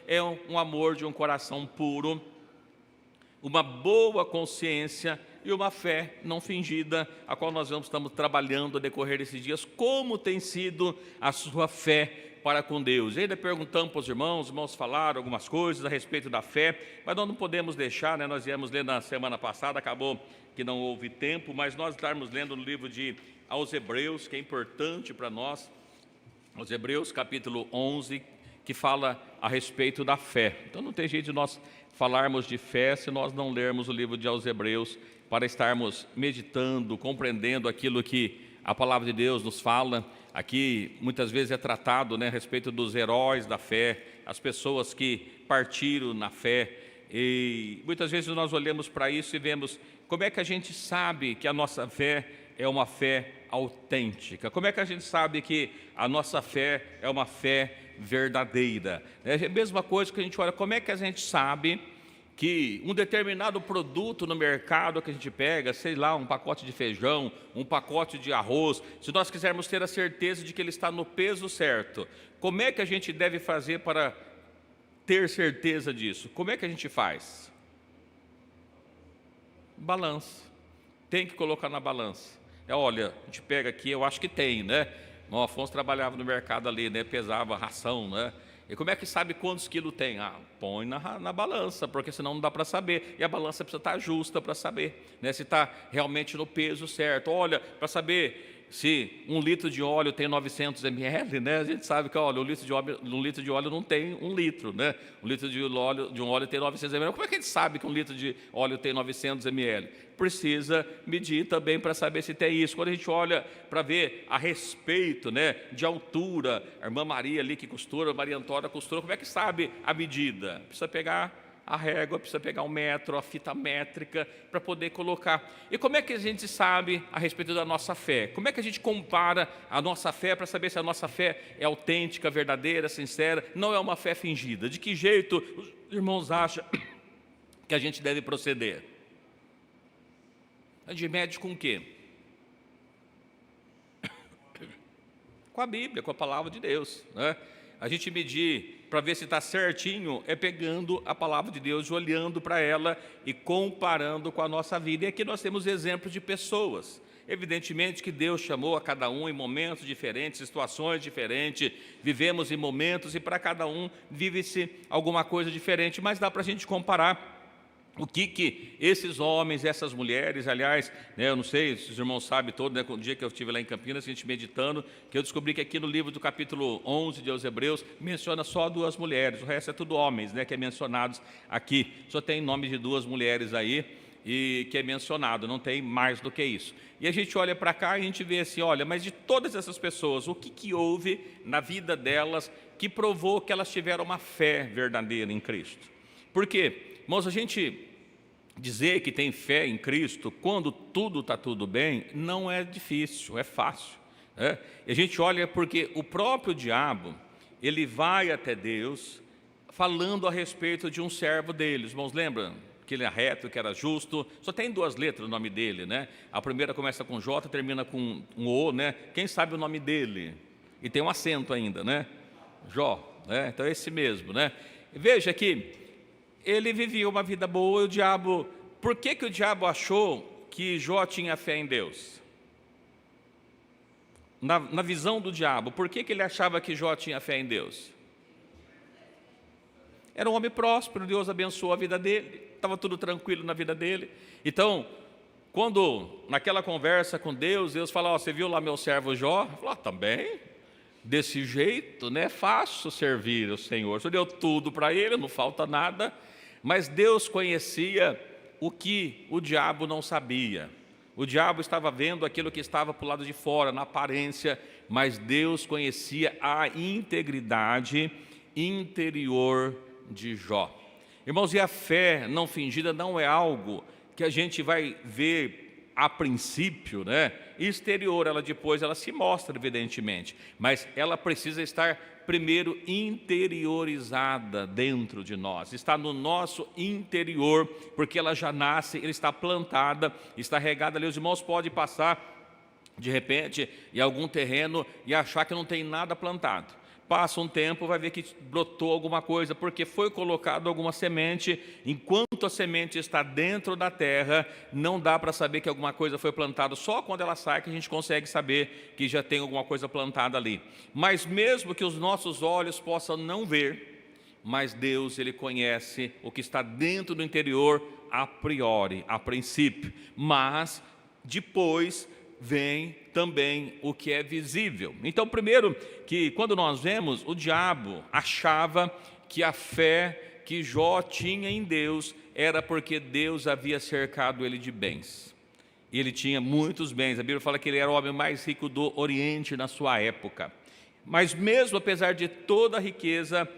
é um amor de um coração puro, uma boa consciência e uma fé não fingida, a qual nós estamos trabalhando a decorrer desses dias. Como tem sido a sua fé para com Deus? E ainda perguntamos para os irmãos falaram algumas coisas a respeito da fé, mas nós não podemos deixar, né? Nós viemos ler na semana passada, acabou que não houve tempo, mas nós estarmos lendo no livro aos Hebreus, que é importante para nós, aos Hebreus capítulo 11, que fala a respeito da fé. Então não tem jeito de nós falarmos de fé se nós não lermos o livro aos Hebreus, para estarmos meditando, compreendendo aquilo que a palavra de Deus nos fala. Aqui muitas vezes é tratado, né, a respeito dos heróis da fé, as pessoas que partiram na fé, e muitas vezes nós olhamos para isso e vemos como é que a gente sabe que a nossa fé é uma fé autêntica, como é que a gente sabe que a nossa fé é uma fé verdadeira. É a mesma coisa que a gente olha, como é que a gente sabe que um determinado produto no mercado que a gente pega, sei lá, um pacote de feijão, um pacote de arroz, se nós quisermos ter a certeza de que ele está no peso certo, como é que a gente deve fazer para ter certeza disso? Como é que a gente faz? Balança. Tem que colocar na balança. Olha, a gente pega aqui, eu acho que tem, né? O Afonso trabalhava no mercado ali, né? Pesava ração, né? E como é que sabe quantos quilos tem? Põe na balança, porque senão não dá para saber. E a balança precisa estar justa para saber, né? Se está realmente no peso certo. Olha, para saber se 1 litro de óleo tem 900 ml, né? A gente sabe que, olha, um litro de óleo não tem 1 litro, né? 1 litro de um óleo tem 900 ml. Como é que a gente sabe que 1 litro de óleo tem 900 ml? Precisa medir também para saber se tem isso. Quando a gente olha para ver a respeito, né, de altura, a irmã Maria ali que costura, a Maria Antônia costura, como é que sabe a medida? Precisa pegar a régua, precisa pegar 1 metro, a fita métrica para poder colocar. E como é que a gente sabe a respeito da nossa fé? Como é que a gente compara a nossa fé para saber se a nossa fé é autêntica, verdadeira, sincera, não é uma fé fingida? De que jeito os irmãos acham que a gente deve proceder? A gente mede com o quê? Com a Bíblia, com a palavra de Deus, né? A gente medir para ver se está certinho é pegando a palavra de Deus, olhando para ela e comparando com a nossa vida. E aqui nós temos exemplos de pessoas. Evidentemente que Deus chamou a cada um em momentos diferentes, situações diferentes, vivemos em momentos e para cada um vive-se alguma coisa diferente, mas dá para a gente comparar o que esses homens, essas mulheres, aliás, né, eu não sei se os irmãos sabem todo, né, o dia que eu estive lá em Campinas, a gente meditando, que eu descobri que aqui no livro do capítulo 11 de Aos Hebreus, menciona só 2 mulheres, o resto é tudo homens, né, que é mencionados aqui. Só tem nome de 2 mulheres aí, e que é mencionado, não tem mais do que isso. E a gente olha para cá e a gente vê assim, olha, mas de todas essas pessoas, o que houve na vida delas que provou que elas tiveram uma fé verdadeira em Cristo? Por quê? Irmãos, a gente dizer que tem fé em Cristo quando tudo está tudo bem, não é difícil, é fácil, né? E a gente olha porque o próprio diabo, ele vai até Deus falando a respeito de um servo dele. Os irmãos lembram que ele era reto, que era justo? Só tem 2 letras o nome dele, né? A primeira começa com J, termina com um O, né? Quem sabe o nome dele? E tem um acento ainda, né? Jó, né? Então é esse mesmo, né? Veja que ele vivia uma vida boa e o diabo... Por que o diabo achou que Jó tinha fé em Deus? Na visão do diabo, por que ele achava que Jó tinha fé em Deus? Era um homem próspero, Deus abençoou a vida dele, estava tudo tranquilo na vida dele. Então, quando naquela conversa com Deus, Deus fala, você viu lá meu servo Jó? Ele falou, também, desse jeito, né? É fácil servir o Senhor. Você deu tudo para ele, não falta nada. Mas Deus conhecia o que o diabo não sabia. O diabo estava vendo aquilo que estava para o lado de fora, na aparência, mas Deus conhecia a integridade interior de Jó. Irmãos, e a fé não fingida não é algo que a gente vai ver a princípio, né? Exterior, ela depois ela se mostra evidentemente, mas ela precisa estar primeiro interiorizada dentro de nós, está no nosso interior, porque ela já nasce, ela está plantada, está regada ali. Os irmãos podem passar de repente em algum terreno e achar que não tem nada plantado, Passa um tempo, vai ver que brotou alguma coisa, porque foi colocado alguma semente. Enquanto a semente está dentro da terra, não dá para saber que alguma coisa foi plantada. Só quando ela sai que a gente consegue saber que já tem alguma coisa plantada ali. Mas mesmo que os nossos olhos possam não ver, mas Deus, Ele conhece o que está dentro do interior a priori, a princípio. Mas depois vem também o que é visível. Então, primeiro, que quando nós vemos, o diabo achava que a fé que Jó tinha em Deus era porque Deus havia cercado ele de bens. E ele tinha muitos bens. A Bíblia fala que ele era o homem mais rico do Oriente na sua época. Mas mesmo apesar de toda a riqueza,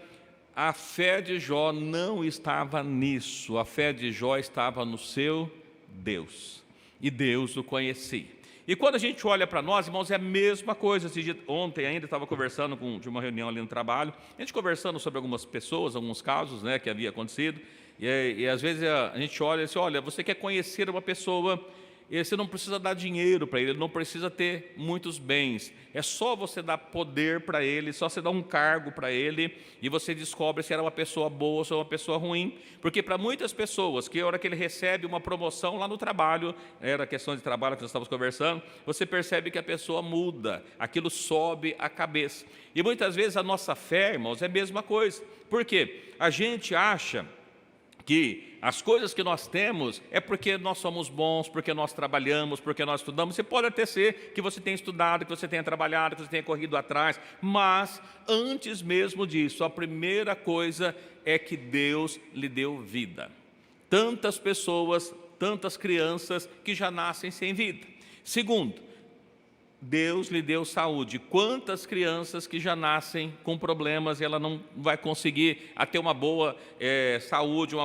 a fé de Jó não estava nisso. A fé de Jó estava no seu Deus. E Deus o conhecia. E quando a gente olha para nós, irmãos, é a mesma coisa. Ontem ainda estava conversando de uma reunião ali no trabalho, a gente conversando sobre algumas pessoas, alguns casos, né, que havia acontecido, e às vezes a gente olha e diz, olha, você quer conhecer uma pessoa, e você não precisa dar dinheiro para ele não precisa ter muitos bens, é só você dar poder para ele, só você dar um cargo para ele, e você descobre se era uma pessoa boa ou se é uma pessoa ruim, porque para muitas pessoas, que a hora que ele recebe uma promoção lá no trabalho, era questão de trabalho que nós estávamos conversando, você percebe que a pessoa muda, aquilo sobe a cabeça, e muitas vezes a nossa fé, irmãos, é a mesma coisa, porque a gente acha que as coisas que nós temos é porque nós somos bons, porque nós trabalhamos, porque nós estudamos. Você pode até ser que você tenha estudado, que você tenha trabalhado, que você tenha corrido atrás, mas antes mesmo disso, a primeira coisa é que Deus lhe deu vida. Tantas pessoas, tantas crianças que já nascem sem vida. Segundo, Deus lhe deu saúde. Quantas crianças que já nascem com problemas e ela não vai conseguir ter uma boa saúde,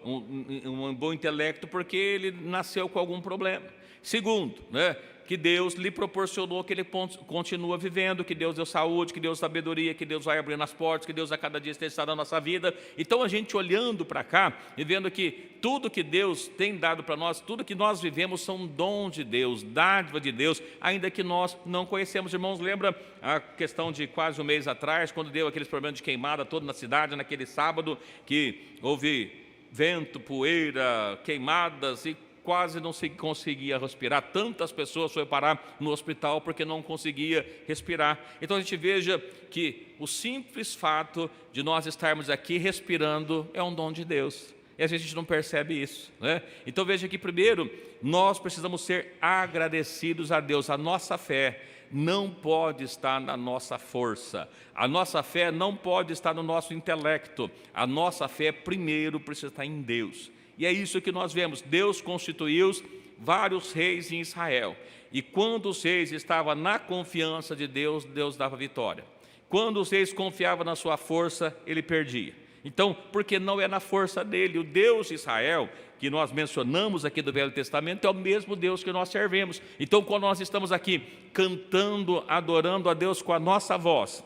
um bom intelecto, porque ele nasceu com algum problema. Segundo, né, que Deus lhe proporcionou que ele continua vivendo, que Deus deu saúde, que Deus deu sabedoria, que Deus vai abrindo as portas, que Deus a cada dia tem estado na nossa vida. Então a gente olhando para cá e vendo que tudo que Deus tem dado para nós, tudo que nós vivemos são dom de Deus, dádiva de Deus, ainda que nós não conhecemos. Irmãos, lembra a questão de quase um mês atrás, quando deu aqueles problemas de queimada toda na cidade, naquele sábado, que houve vento, poeira, queimadas e quase não se conseguia respirar, tantas pessoas foram parar no hospital porque não conseguia respirar. Então a gente veja que o simples fato de nós estarmos aqui respirando é um dom de Deus, e às vezes a gente não percebe isso, né? Então veja que primeiro, nós precisamos ser agradecidos a Deus. A nossa fé não pode estar na nossa força, a nossa fé não pode estar no nosso intelecto, a nossa fé primeiro precisa estar em Deus. E é isso que nós vemos. Deus constituiu vários reis em Israel. E quando os reis estavam na confiança de Deus, Deus dava vitória. Quando os reis confiavam na sua força, ele perdia. Então, porque não é na força dele. O Deus de Israel, que nós mencionamos aqui do Velho Testamento, é o mesmo Deus que nós servimos. Então, quando nós estamos aqui cantando, adorando a Deus com a nossa voz,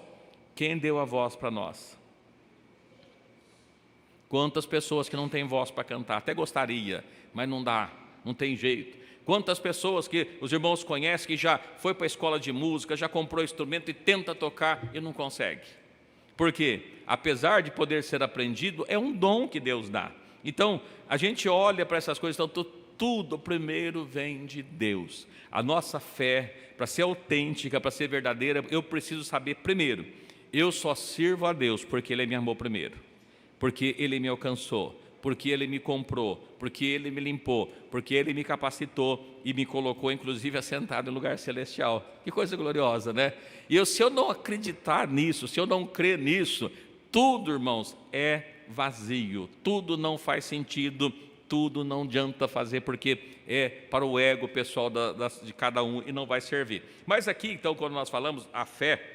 quem deu a voz para nós? Quantas pessoas que não têm voz para cantar, até gostaria, mas não dá, não tem jeito. Quantas pessoas que os irmãos conhecem que já foi para a escola de música, já comprou instrumento e tenta tocar e não consegue. Por quê? Apesar de poder ser aprendido, é um dom que Deus dá. Então, a gente olha para essas coisas, então, tudo primeiro vem de Deus. A nossa fé, para ser autêntica, para ser verdadeira, eu preciso saber primeiro, eu só sirvo a Deus porque Ele me amou primeiro. Porque Ele me alcançou, porque Ele me comprou, porque Ele me limpou, porque Ele me capacitou e me colocou, inclusive, assentado em lugar celestial. Que coisa gloriosa, né? E se eu não acreditar nisso, se eu não crer nisso, tudo, irmãos, é vazio, tudo não faz sentido, tudo não adianta fazer, porque é para o ego pessoal de cada um e não vai servir. Mas aqui, então, quando nós falamos a fé,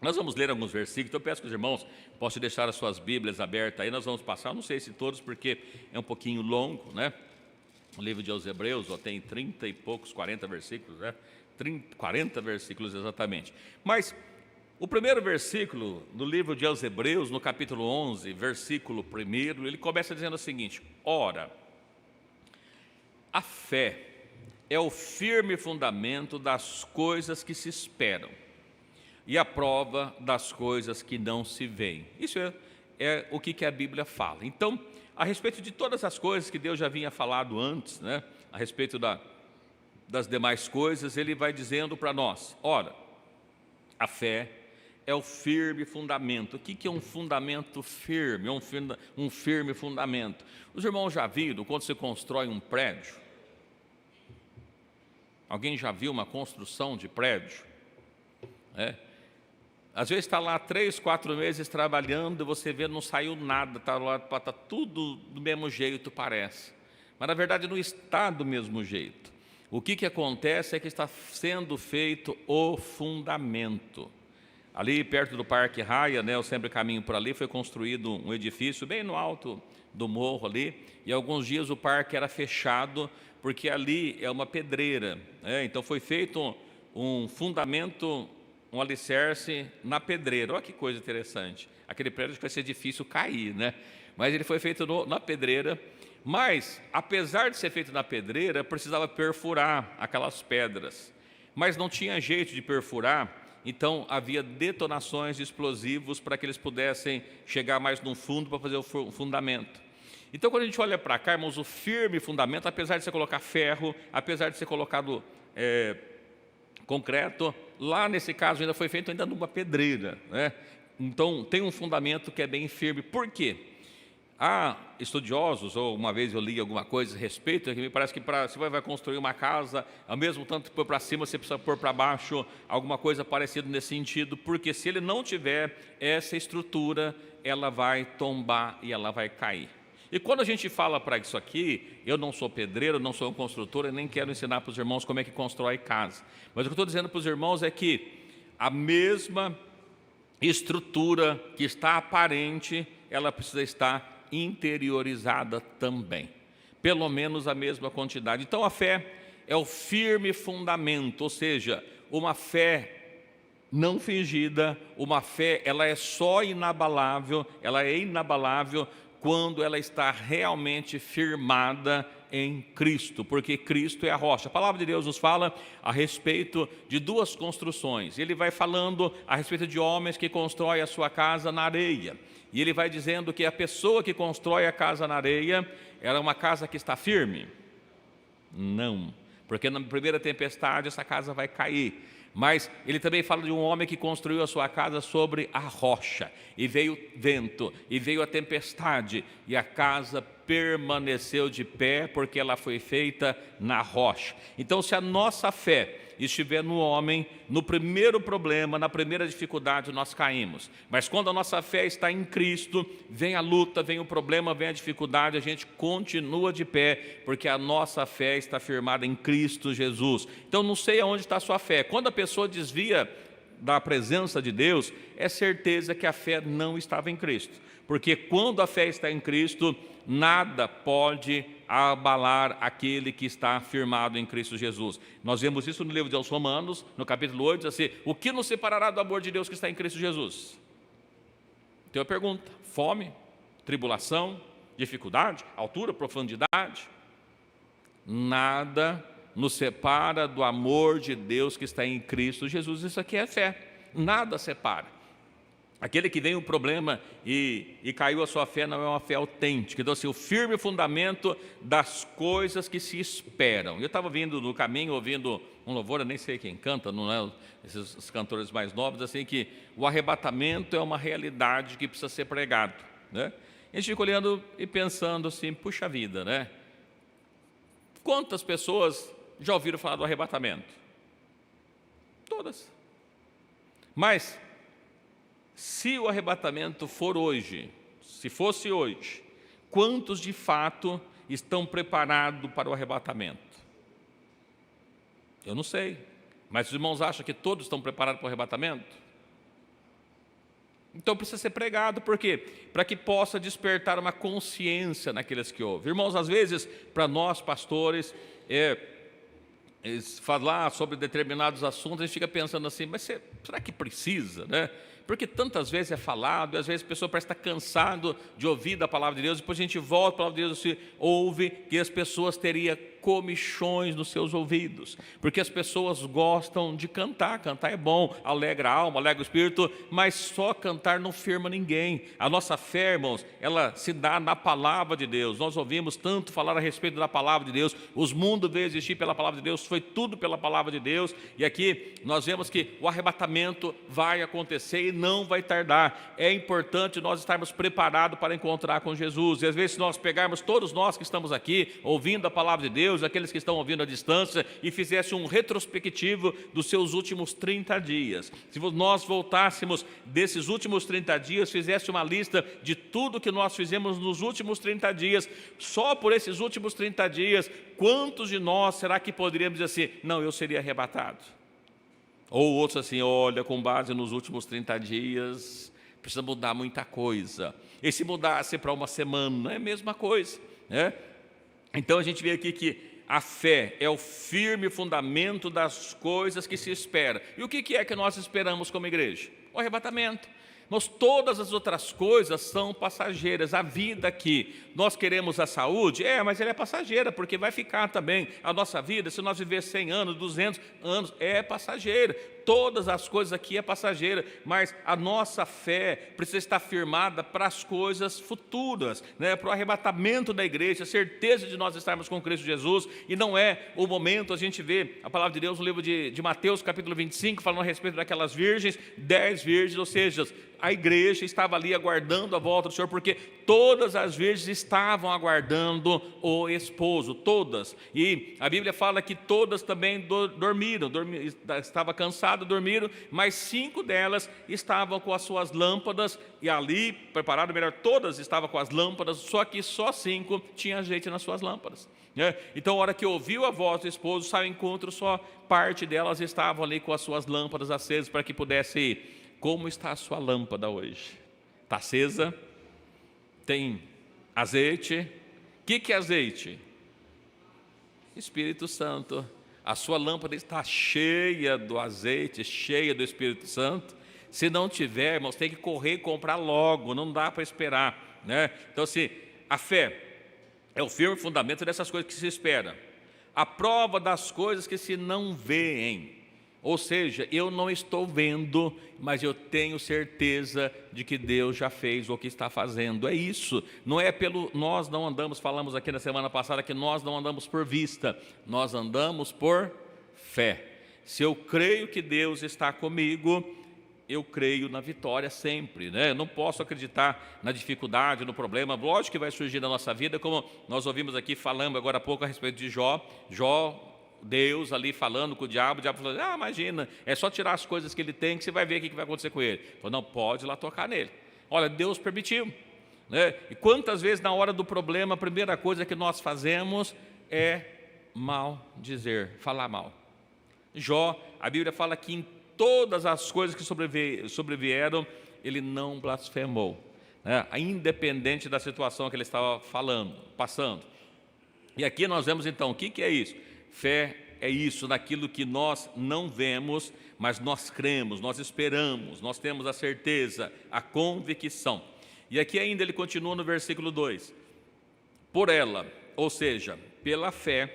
nós vamos ler alguns versículos, então eu peço que os irmãos possam deixar as suas Bíblias abertas aí, nós vamos passar, não sei se todos, porque é um pouquinho longo, né? O livro de Hebreus tem 30 e poucos, 40 versículos, né? 40 versículos exatamente. Mas o primeiro versículo do livro de Hebreus, no capítulo 11, versículo 1, ele começa dizendo o seguinte: ora, a fé é o firme fundamento das coisas que se esperam, e a prova das coisas que não se veem. Isso é o que a Bíblia fala. Então, a respeito de todas as coisas que Deus já vinha falado antes, né, a respeito das demais coisas, Ele vai dizendo para nós, ora, a fé é o firme fundamento. O que é um fundamento firme? Um firme fundamento. Os irmãos já viram quando você constrói um prédio? Alguém já viu uma construção de prédio? Às vezes está lá 3, 4 meses trabalhando e você vê não saiu nada, está tudo do mesmo jeito, parece. Mas na verdade não está do mesmo jeito. O que acontece é que está sendo feito o fundamento. Ali perto do Parque Raia, né, eu sempre caminho por ali, foi construído um edifício bem no alto do morro ali, e alguns dias o parque era fechado, porque ali é uma pedreira, né? Então foi feito um fundamento, um alicerce na pedreira. Olha que coisa interessante. Aquele prédio vai ser difícil cair, né? Mas ele foi feito na pedreira. Mas, apesar de ser feito na pedreira, precisava perfurar aquelas pedras. Mas não tinha jeito de perfurar, então havia detonações de explosivos para que eles pudessem chegar mais no fundo para fazer o fundamento. Então, quando a gente olha para cá, irmãos, o firme fundamento, apesar de você colocar ferro, apesar de ser colocado concreto, lá nesse caso ainda foi feito ainda numa pedreira, né? Então tem um fundamento que é bem firme. Por quê? Há estudiosos, ou uma vez eu li alguma coisa a respeito, que me parece que se vai construir uma casa, ao mesmo tanto que pôr para cima, você precisa pôr para baixo, alguma coisa parecida nesse sentido, porque se ele não tiver essa estrutura, ela vai tombar e ela vai cair. E quando a gente fala para isso aqui, eu não sou pedreiro, não sou um construtor, e nem quero ensinar para os irmãos como é que constrói casa. Mas o que eu estou dizendo para os irmãos é que a mesma estrutura que está aparente, ela precisa estar interiorizada também. Pelo menos a mesma quantidade. Então a fé é o firme fundamento, ou seja, uma fé não fingida, uma fé, ela é só inabalável, ela é inabalável quando ela está realmente firmada em Cristo, porque Cristo é a rocha. A palavra de Deus nos fala a respeito de duas construções. Ele vai falando a respeito de homens que constroem a sua casa na areia. E ele vai dizendo que a pessoa que constrói a casa na areia, ela é uma casa que está firme? Não, porque na primeira tempestade essa casa vai cair. Mas ele também fala de um homem que construiu a sua casa sobre a rocha, e veio vento, e veio a tempestade, e a casa permaneceu de pé, porque ela foi feita na rocha. Então, se a nossa fé estiver no homem, no primeiro problema, na primeira dificuldade, nós caímos. Mas quando a nossa fé está em Cristo, vem a luta, vem o problema, vem a dificuldade, a gente continua de pé, porque a nossa fé está firmada em Cristo Jesus. Então, não sei aonde está a sua fé. Quando a pessoa desvia da presença de Deus, é certeza que a fé não estava em Cristo. Porque quando a fé está em Cristo, nada pode abalar aquele que está firmado em Cristo Jesus. Nós vemos isso no livro de Romanos, no capítulo 8, diz assim: o que nos separará do amor de Deus que está em Cristo Jesus? Então eu pergunto: fome, tribulação, dificuldade, altura, profundidade? Nada nos separa do amor de Deus que está em Cristo Jesus. Isso aqui é fé, nada separa. Aquele que vem um problema e caiu a sua fé não é uma fé autêntica. Então, assim, o firme fundamento das coisas que se esperam. Eu estava vindo no caminho, ouvindo um louvor, eu nem sei quem canta, não é esses cantores mais novos, assim, que o arrebatamento é uma realidade que precisa ser pregado, né? A gente fica olhando e pensando assim, puxa vida, né? Quantas pessoas já ouviram falar do arrebatamento? Todas. Mas se o arrebatamento for hoje, se fosse hoje, quantos de fato estão preparados para o arrebatamento? Eu não sei, mas os irmãos acham que todos estão preparados para o arrebatamento? Então precisa ser pregado, por quê? Para que possa despertar uma consciência naqueles que ouvem. Irmãos, às vezes, para nós pastores, falar sobre determinados assuntos, a gente fica pensando assim, mas será que precisa, né? Porque tantas vezes é falado, e às vezes a pessoa parece estar cansado de ouvir da palavra de Deus, depois a gente volta para a palavra de Deus e ouve que as pessoas teriam comichões nos seus ouvidos, porque as pessoas gostam de cantar. Cantar é bom, alegra a alma, alegra o espírito, mas só cantar não firma ninguém. A nossa fé, irmãos, ela se dá na palavra de Deus. Nós ouvimos tanto falar a respeito da palavra de Deus. Os mundos veio existir pela palavra de Deus, foi tudo pela palavra de Deus. E aqui nós vemos que o arrebatamento vai acontecer e não vai tardar. É importante nós estarmos preparados para encontrar com Jesus. E às vezes, se nós pegarmos todos nós que estamos aqui ouvindo a palavra de Deus, aqueles que estão ouvindo à distância, e fizesse um retrospectivo dos seus últimos 30 dias. Se nós voltássemos desses últimos 30 dias, fizesse uma lista de tudo que nós fizemos nos últimos 30 dias, só por esses últimos 30 dias, quantos de nós será que poderíamos dizer assim, não, eu seria arrebatado? Ou outros assim, olha, com base nos últimos 30 dias, precisa mudar muita coisa. E se mudasse para uma semana, não é a mesma coisa, né? Então a gente vê aqui que a fé é o firme fundamento das coisas que se espera. E o que é que nós esperamos como igreja? O arrebatamento. Mas todas as outras coisas são passageiras. A vida aqui, nós queremos a saúde, mas ela é passageira, porque vai ficar também a nossa vida, se nós viver 100 anos, 200 anos, é passageira. Todas as coisas aqui é passageira, mas a nossa fé precisa estar firmada para as coisas futuras, né? Para o arrebatamento da igreja, a certeza de nós estarmos com Cristo Jesus. E não é o momento, a gente vê a palavra de Deus no livro de Mateus, capítulo 25, falando a respeito daquelas virgens, 10 virgens, ou seja, a igreja estava ali aguardando a volta do Senhor, porque todas as virgens estavam aguardando o esposo, todas. E a Bíblia fala que todas também dormiram, estava cansado, dormiram, mas 5 delas estavam com as suas lâmpadas, e ali, preparado melhor, todas estavam com as lâmpadas, só que só 5 tinham azeite nas suas lâmpadas. Então, a hora que ouviu a voz do esposo, saiu ao encontro, só parte delas estavam ali com as suas lâmpadas acesas para que pudesse ir. Como está a sua lâmpada hoje? Está acesa? Tem azeite? O que é azeite? Espírito Santo. A sua lâmpada está cheia do azeite, cheia do Espírito Santo. Se não tiver, irmãos, tem que correr e comprar logo, não dá para esperar, né? Então, assim, a fé é o firme fundamento dessas coisas que se espera. A prova das coisas que se não veem. Ou seja, eu não estou vendo, mas eu tenho certeza de que Deus já fez o que está fazendo. É isso, não é pelo... Nós não andamos, falamos aqui na semana passada, que nós não andamos por vista, nós andamos por fé. Se eu creio que Deus está comigo, eu creio na vitória sempre, né? Eu não posso acreditar na dificuldade, no problema. Lógico que vai surgir na nossa vida, como nós ouvimos aqui falando agora há pouco a respeito de Jó. Deus ali falando com o diabo falou, imagina, é só tirar as coisas que ele tem que você vai ver o que vai acontecer com ele. Falou, não, pode ir lá tocar nele. Olha, Deus permitiu, né? E quantas vezes na hora do problema, a primeira coisa que nós fazemos é maldizer, falar mal. Jó, a Bíblia fala que em todas as coisas que sobrevieram, ele não blasfemou, né? Independente da situação que ele estava passando. E aqui nós vemos então, o que é isso? Fé é isso, naquilo que nós não vemos, mas nós cremos, nós esperamos, nós temos a certeza, a convicção. E aqui ainda ele continua no versículo 2. Por ela, ou seja, pela fé,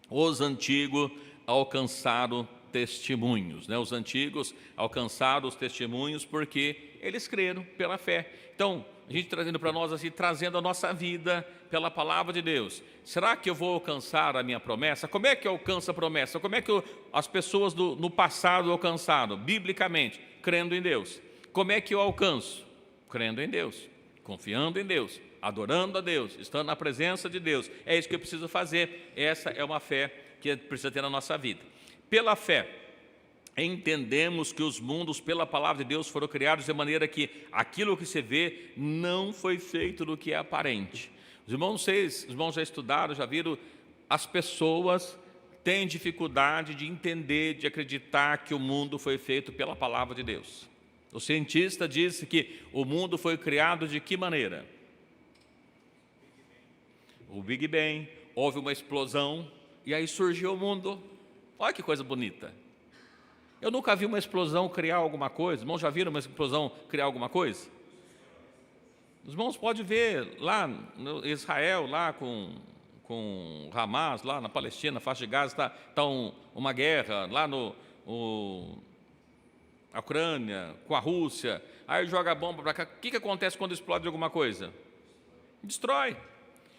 os antigos alcançaram testemunhos, né? Os antigos alcançaram os testemunhos porque eles creram pela fé. Então, a gente trazendo para nós assim, trazendo a nossa vida pela palavra de Deus. Será que eu vou alcançar a minha promessa? Como é que eu alcanço a promessa? Como é que as pessoas no passado alcançaram? Biblicamente, crendo em Deus. Como é que eu alcanço? Crendo em Deus, confiando em Deus, adorando a Deus, estando na presença de Deus. É isso que eu preciso fazer. Essa é uma fé que precisa ter na nossa vida. Pela fé, entendemos que os mundos pela palavra de Deus foram criados de maneira que aquilo que se vê não foi feito do que é aparente. Os irmãos já estudaram, já viram, as pessoas têm dificuldade de entender, de acreditar que o mundo foi feito pela palavra de Deus. O cientista disse que o mundo foi criado de que maneira? O Big Bang, houve uma explosão e aí surgiu o mundo. Olha que coisa bonita. Eu nunca vi uma explosão criar alguma coisa. Os irmãos já viram uma explosão criar alguma coisa? Os irmãos podem ver lá no Israel, lá com com Hamas, lá na Palestina, faixa de Gaza, está uma guerra, lá a Ucrânia, com a Rússia, aí joga a bomba para cá. O que acontece quando explode alguma coisa? Destrói.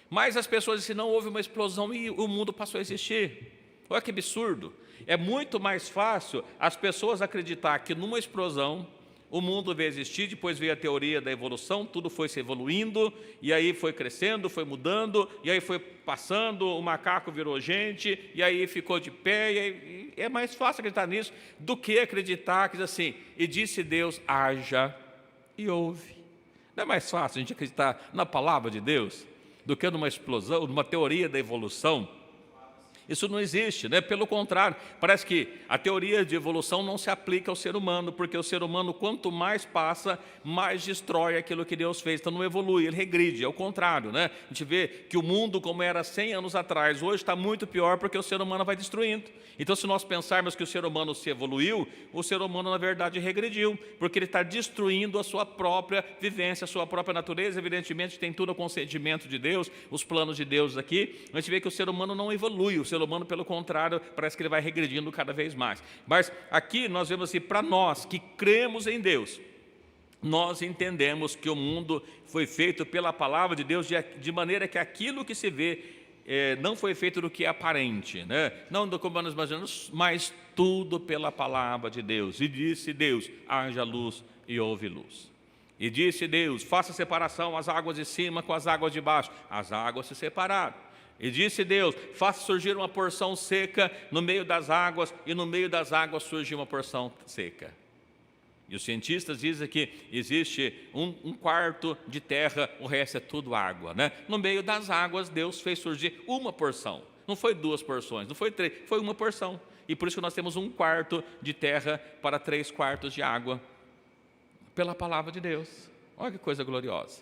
Mas as pessoas dizem, não houve uma explosão e o mundo passou a existir. Olha que absurdo. É muito mais fácil as pessoas acreditar que numa explosão o mundo veio existir, depois veio a teoria da evolução, tudo foi se evoluindo, e aí foi crescendo, foi mudando, e aí foi passando, o macaco virou gente, e aí ficou de pé, e é mais fácil acreditar nisso do que acreditar que diz assim, e disse Deus, haja e houve. Não é mais fácil a gente acreditar na palavra de Deus do que numa explosão, numa teoria da evolução? Isso não existe, né? Pelo contrário, parece que a teoria de evolução não se aplica ao ser humano, porque o ser humano, quanto mais passa, mais destrói aquilo que Deus fez. Então não evolui, ele regride, é o contrário, né? A gente vê que o mundo, como era 100 anos atrás, hoje está muito pior porque o ser humano vai destruindo. Então, se nós pensarmos que o ser humano se evoluiu, o ser humano, na verdade, regrediu, porque ele está destruindo a sua própria vivência, a sua própria natureza. Evidentemente, tem tudo o consentimento de Deus, os planos de Deus aqui. A gente vê que o ser humano não evolui, o ser humano, pelo contrário, parece que ele vai regredindo cada vez mais. Mas aqui nós vemos assim, para nós que cremos em Deus, nós entendemos que o mundo foi feito pela palavra de Deus, de maneira que aquilo que se vê não foi feito do que é aparente, né? Não do como nós imaginamos, mas tudo pela palavra de Deus. E disse Deus, haja luz e houve luz. E disse Deus, faça separação as águas de cima com as águas de baixo. As águas se separaram. E disse Deus, faça surgir uma porção seca no meio das águas, e no meio das águas surgiu uma porção seca. E os cientistas dizem que existe um quarto de terra, o resto é tudo água, né? No meio das águas, Deus fez surgir uma porção. Não foi 2 porções, não foi 3, foi uma porção. E por isso que nós temos 1/4 de terra para 3/4 de água, pela palavra de Deus. Olha que coisa gloriosa.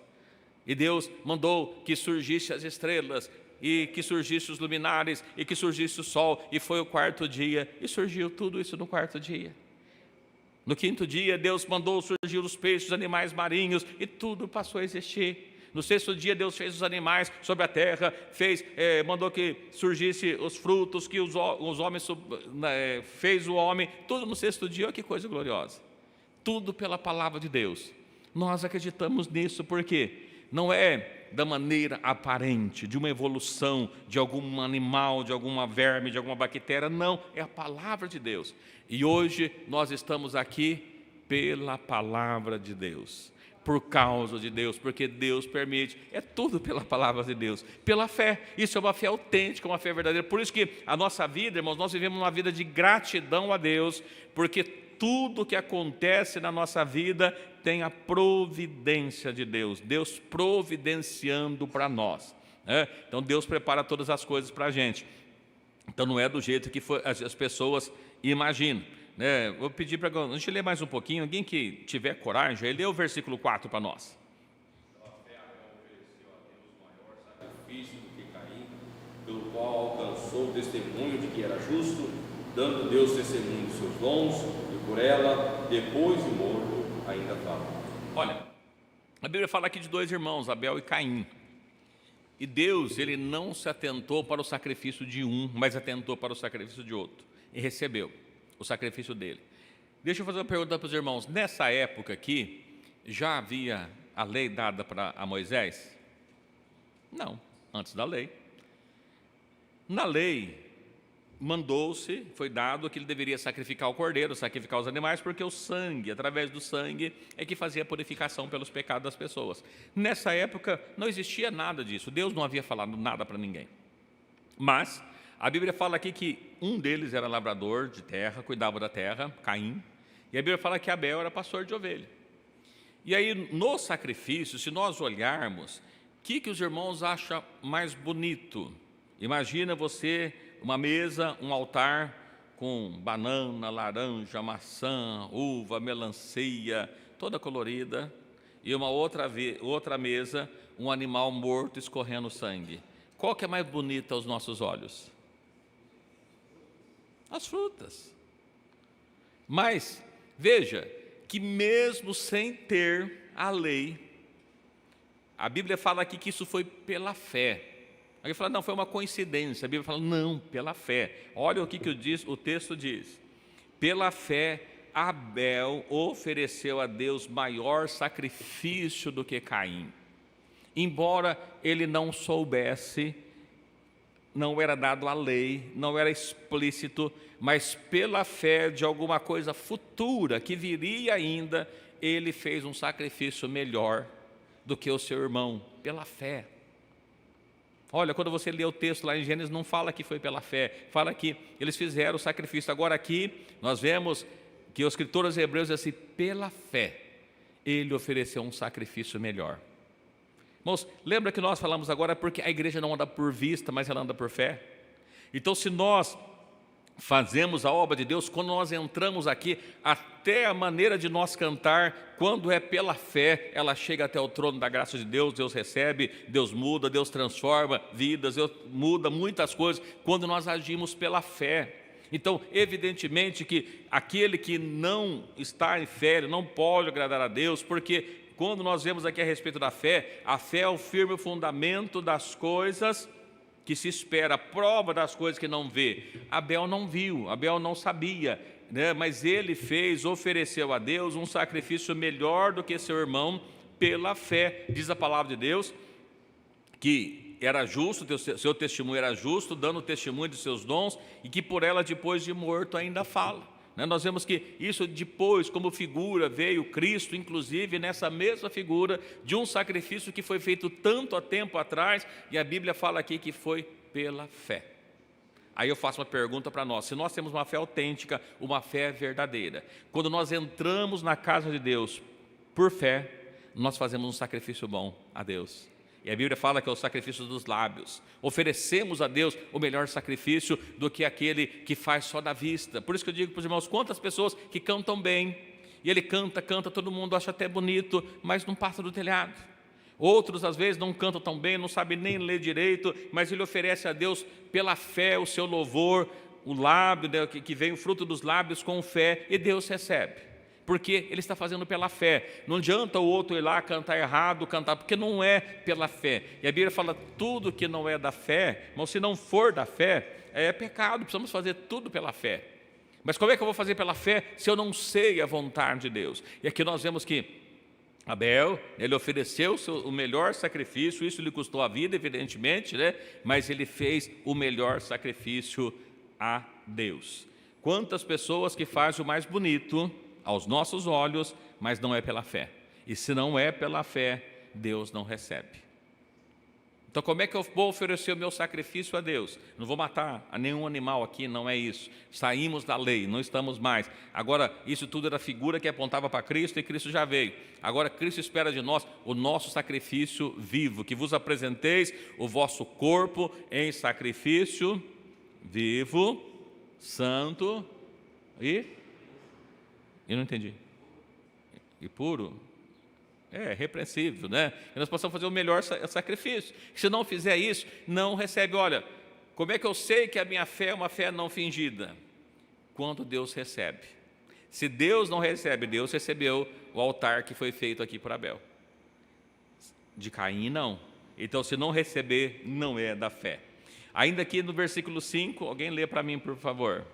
E Deus mandou que surgisse as estrelas, e que surgisse os luminares, e que surgisse o sol, e foi o 4º dia, e surgiu tudo isso no 4º dia. No 5º dia, Deus mandou surgir os peixes, os animais marinhos, e tudo passou a existir. No 6º dia, Deus fez os animais sobre a terra, mandou que surgisse os frutos, que os homens, fez o homem, tudo no 6º dia. Olha que coisa gloriosa. Tudo pela palavra de Deus. Nós acreditamos nisso porque não é da maneira aparente, de uma evolução, de algum animal, de alguma verme, de alguma bactéria, não, é a palavra de Deus. E hoje nós estamos aqui pela palavra de Deus, por causa de Deus, porque Deus permite, é tudo pela palavra de Deus, pela fé. Isso é uma fé autêntica, uma fé verdadeira. Por isso que a nossa vida, irmãos, nós vivemos uma vida de gratidão a Deus, porque tudo que acontece na nossa vida tem a providência de Deus, Deus providenciando para nós, né? Então Deus prepara todas as coisas para a gente. Então não é do jeito que as pessoas imaginam, né? Vou pedir para a gente ler mais um pouquinho. Alguém que tiver coragem, ele lê o versículo 4 para nós. Pela fé Abel ofereceu a Deus maior sacrifício do que Caim, pelo qual alcançou o testemunho de que era justo, dando Deus testemunho de seus dons, e por ela, depois de morto, ainda fala. Olha, a Bíblia fala aqui de 2 irmãos, Abel e Caim. E Deus, ele não se atentou para o sacrifício de um, mas atentou para o sacrifício de outro. E recebeu o sacrifício dele. Deixa eu fazer uma pergunta para os irmãos. Nessa época aqui, já havia a lei dada a Moisés? Não, antes da lei. Na lei, mandou-se, foi dado que ele deveria sacrificar o cordeiro, sacrificar os animais, porque o sangue, através do sangue, é que fazia a purificação pelos pecados das pessoas. Nessa época não existia nada disso, Deus não havia falado nada para ninguém. Mas a Bíblia fala aqui que um deles era lavrador de terra, cuidava da terra, Caim, e a Bíblia fala que Abel era pastor de ovelha. E aí no sacrifício, se nós olharmos, o que os irmãos acham mais bonito? Imagina você uma mesa, um altar com banana, laranja, maçã, uva, melancia, toda colorida, e uma outra mesa, um animal morto escorrendo sangue. Qual que é mais bonita aos nossos olhos? As frutas. Mas, veja, que mesmo sem ter a lei, a Bíblia fala aqui que isso foi pela fé. Alguém fala, não, foi uma coincidência. A Bíblia fala, não, pela fé. Olha o que o texto diz. Pela fé, Abel ofereceu a Deus maior sacrifício do que Caim. Embora ele não soubesse, não era dado a lei, não era explícito, mas pela fé de alguma coisa futura que viria ainda, ele fez um sacrifício melhor do que o seu irmão, pela fé. Olha, quando você lê o texto lá em Gênesis, não fala que foi pela fé, fala que eles fizeram o sacrifício. Agora aqui, nós vemos que o escritor aos Hebreus diz assim, pela fé, ele ofereceu um sacrifício melhor. Irmãos, lembra que nós falamos agora porque a igreja não anda por vista, mas ela anda por fé? Então, se nós fazemos a obra de Deus, quando nós entramos aqui, até a maneira de nós cantar, quando é pela fé, ela chega até o trono da graça de Deus, Deus recebe, Deus muda, Deus transforma vidas, Deus muda muitas coisas, quando nós agimos pela fé. Então, evidentemente que aquele que não está em fé, não pode agradar a Deus, porque quando nós vemos aqui a respeito da fé, a fé é o firme fundamento das coisas que se espera, a prova das coisas que não vê. Abel não viu, Abel não sabia, né? Mas ele ofereceu a Deus um sacrifício melhor do que seu irmão pela fé. Diz a palavra de Deus que era justo, seu testemunho era justo, dando testemunho de seus dons, e que por ela depois de morto ainda fala. Nós vemos que isso depois, como figura, veio Cristo, inclusive nessa mesma figura de um sacrifício que foi feito tanto há tempo atrás, e a Bíblia fala aqui que foi pela fé. Aí eu faço uma pergunta para nós, se nós temos uma fé autêntica, uma fé verdadeira, quando nós entramos na casa de Deus por fé, nós fazemos um sacrifício bom a Deus. E a Bíblia fala que é o sacrifício dos lábios. Oferecemos a Deus o melhor sacrifício do que aquele que faz só da vista. Por isso que eu digo para os irmãos, quantas pessoas que cantam bem, e ele canta, todo mundo acha até bonito, mas não passa do telhado. Outros, às vezes, não cantam tão bem, não sabem nem ler direito, mas ele oferece a Deus pela fé o seu louvor, o lábio, que vem o fruto dos lábios com fé, e Deus recebe. Porque ele está fazendo pela fé. Não adianta o outro ir lá cantar errado, porque não é pela fé. E a Bíblia fala, tudo que não é da fé, mas se não for da fé, é pecado, precisamos fazer tudo pela fé. Mas como é que eu vou fazer pela fé se eu não sei a vontade de Deus? E aqui nós vemos que Abel, ele ofereceu o melhor sacrifício, isso lhe custou a vida, evidentemente, né? Mas ele fez o melhor sacrifício a Deus. Quantas pessoas que fazem o mais bonito aos nossos olhos, mas não é pela fé. E se não é pela fé, Deus não recebe. Então como é que eu vou oferecer o meu sacrifício a Deus? Não vou matar a nenhum animal aqui, não é isso. Saímos da lei, não estamos mais. Agora, isso tudo era figura que apontava para Cristo e Cristo já veio. Agora, Cristo espera de nós o nosso sacrifício vivo, que vos apresenteis o vosso corpo em sacrifício vivo, santo e eu não entendi. E puro? É, repreensível, né? E nós possamos fazer o melhor sacrifício. Se não fizer isso, não recebe. Olha, como é que eu sei que a minha fé é uma fé não fingida? Quando Deus recebe. Se Deus não recebe, Deus recebeu o altar que foi feito aqui por Abel. De Caim, não. Então, se não receber, não é da fé. Ainda aqui no versículo 5, alguém lê para mim, por favor.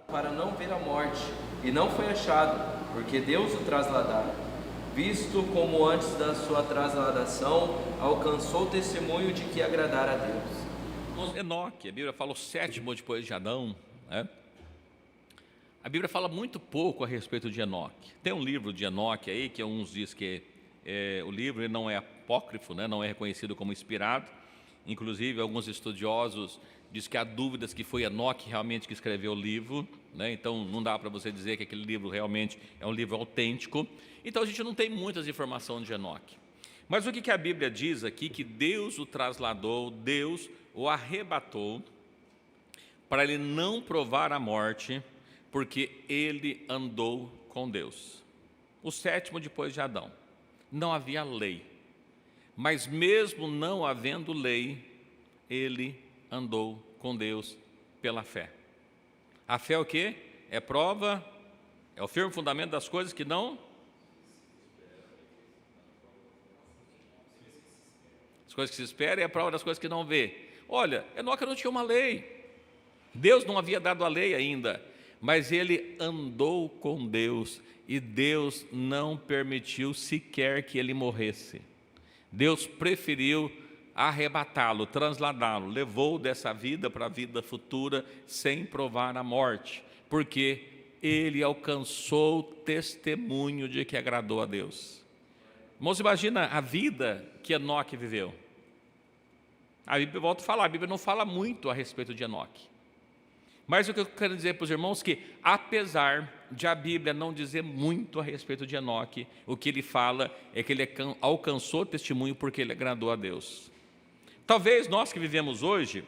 Para não ver a morte, e não foi achado, porque Deus o trasladara. Visto como antes da sua trasladação, alcançou o testemunho de que agradara a Deus. Enoque, a Bíblia fala o sétimo depois de Adão, né? A Bíblia fala muito pouco a respeito de Enoque. Tem um livro de Enoque aí, que uns dizem que o livro ele não é apócrifo, né? Não é reconhecido como inspirado. Inclusive, alguns estudiosos dizem que há dúvidas que foi Enoque realmente que escreveu o livro, né? Então não dá para você dizer que aquele livro realmente é um livro autêntico. Então a gente não tem muitas informações de Enoque. Mas o que a Bíblia diz aqui? Que Deus o trasladou, Deus o arrebatou, para ele não provar a morte, porque ele andou com Deus. O sétimo depois de Adão. Não havia lei, mas mesmo não havendo lei, ele andou com Deus pela fé. A fé é o quê? É prova, é o firme fundamento das coisas que não As coisas que se esperam é a prova das coisas que não vê. Olha, Enoque não tinha uma lei. Deus não havia dado a lei ainda, mas ele andou com Deus e Deus não permitiu sequer que ele morresse. Deus preferiu arrebatá-lo, transladá-lo, levou dessa vida para a vida futura sem provar a morte, porque ele alcançou o testemunho de que agradou a Deus. Irmãos, imagina a vida que Enoque viveu. A Bíblia, volta a falar, a Bíblia não fala muito a respeito de Enoque. Mas o que eu quero dizer para os irmãos é que, apesar de a Bíblia não dizer muito a respeito de Enoque, o que ele fala é que ele alcançou testemunho porque ele agradou a Deus. Talvez nós que vivemos hoje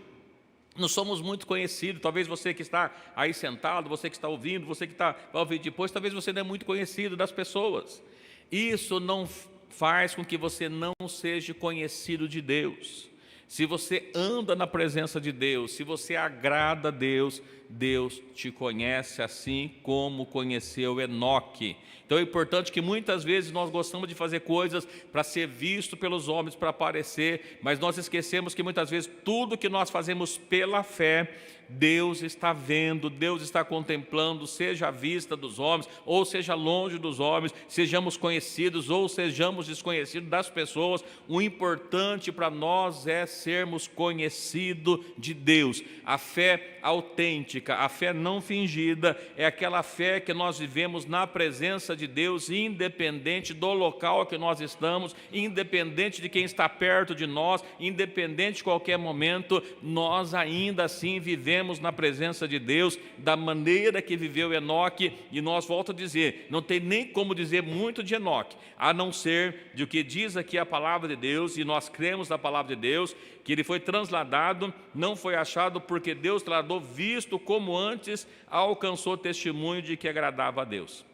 não somos muito conhecidos. Talvez você que está aí sentado, você que está ouvindo, você que vai ouvir depois, talvez você não é muito conhecido das pessoas. Isso não faz com que você não seja conhecido de Deus. Se você anda na presença de Deus, se você agrada a Deus, Deus te conhece assim como conheceu Enoque. Então é importante que muitas vezes nós gostamos de fazer coisas para ser visto pelos homens, para aparecer, mas nós esquecemos que muitas vezes tudo que nós fazemos pela fé, Deus está vendo, Deus está contemplando, seja à vista dos homens, ou seja longe dos homens, sejamos conhecidos ou sejamos desconhecidos das pessoas, o importante para nós é sermos conhecidos de Deus. A fé autêntica, a fé não fingida, é aquela fé que nós vivemos na presença de Deus, independente do local que nós estamos, independente de quem está perto de nós, independente de qualquer momento, nós ainda assim vivemos na presença de Deus, da maneira que viveu Enoque. E nós, volto a dizer, não tem nem como dizer muito de Enoque, a não ser de o que diz aqui a palavra de Deus, e nós cremos na palavra de Deus, que ele foi transladado, não foi achado porque Deus trasladou, visto como antes alcançou testemunho de que agradava a Deus.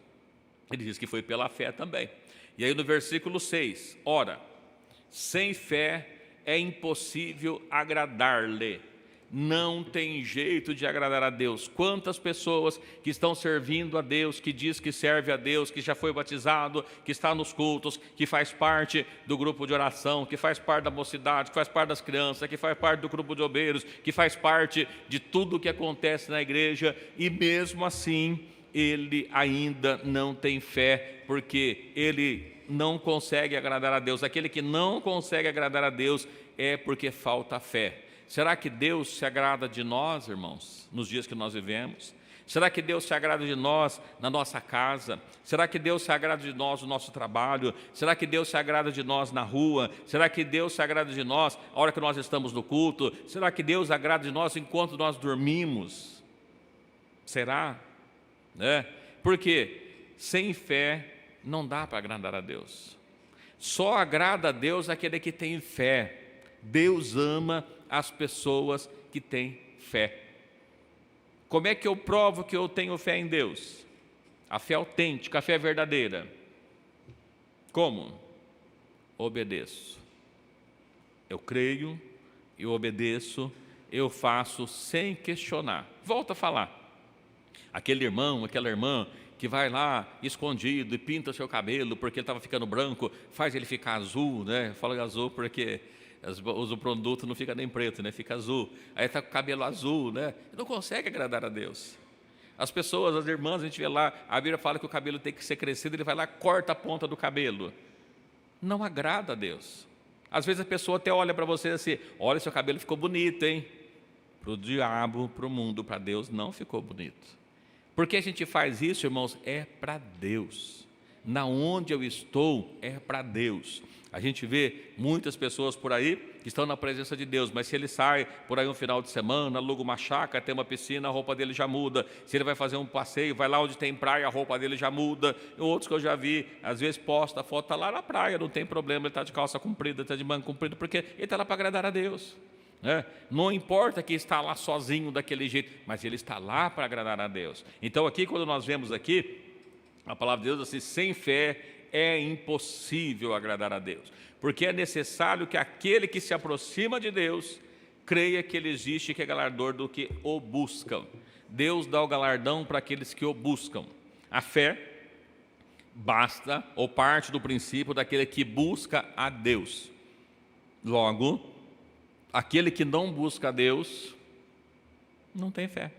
Ele diz que foi pela fé também. E aí no versículo 6, ora, sem fé é impossível agradar-lhe. Não tem jeito de agradar a Deus. Quantas pessoas que estão servindo a Deus, que diz que serve a Deus, que já foi batizado, que está nos cultos, que faz parte do grupo de oração, que faz parte da mocidade, que faz parte das crianças, que faz parte do grupo de obreiros, que faz parte de tudo o que acontece na igreja, e mesmo assim ele ainda não tem fé, porque ele não consegue agradar a Deus. Aquele que não consegue agradar a Deus é porque falta fé. Será que Deus se agrada de nós, irmãos, nos dias que nós vivemos? Será que Deus se agrada de nós na nossa casa? Será que Deus se agrada de nós no nosso trabalho? Será que Deus se agrada de nós na rua? Será que Deus se agrada de nós a hora que nós estamos no culto? Será que Deus agrada de nós enquanto nós dormimos? Será? Porque sem fé não dá para agradar a Deus. Só agrada a Deus aquele que tem fé. Deus ama as pessoas que têm fé. Como é que eu provo que eu tenho fé em Deus? A fé autêntica, a fé verdadeira. Como? Obedeço. Eu creio, eu obedeço, eu faço sem questionar. Volto a falar. Aquele irmão, aquela irmã que vai lá escondido e pinta seu cabelo porque ele estava ficando branco, faz ele ficar azul, né? Fala azul porque o produto não fica nem preto, né? Fica azul. Aí está com o cabelo azul, né? Não consegue agradar a Deus. As pessoas, as irmãs, a gente vê lá, a Bíblia fala que o cabelo tem que ser crescido, ele vai lá, corta a ponta do cabelo. Não agrada a Deus. Às vezes a pessoa até olha para você assim, olha, seu cabelo ficou bonito, hein? Para o diabo, para o mundo, para Deus não ficou bonito. Por que a gente faz isso, irmãos? É para Deus. Na onde eu estou, é para Deus. A gente vê muitas pessoas por aí que estão na presença de Deus, mas se ele sai por aí um final de semana, aluga uma chácara, tem uma piscina, a roupa dele já muda. Se ele vai fazer um passeio, vai lá onde tem praia, a roupa dele já muda. E outros que eu já vi, às vezes posta a foto, está lá na praia, não tem problema, ele está de calça comprida, está de manga comprida, porque ele está lá para agradar a Deus. Não importa que está lá sozinho daquele jeito, mas ele está lá para agradar a Deus. Então aqui, quando nós vemos aqui, a palavra de Deus assim, sem fé é impossível agradar a Deus, porque é necessário que aquele que se aproxima de Deus creia que Ele existe e que é galardador do que o buscam. Deus dá o galardão para aqueles que o buscam. A fé basta ou parte do princípio daquele que busca a Deus. Logo, aquele que não busca a Deus não tem fé.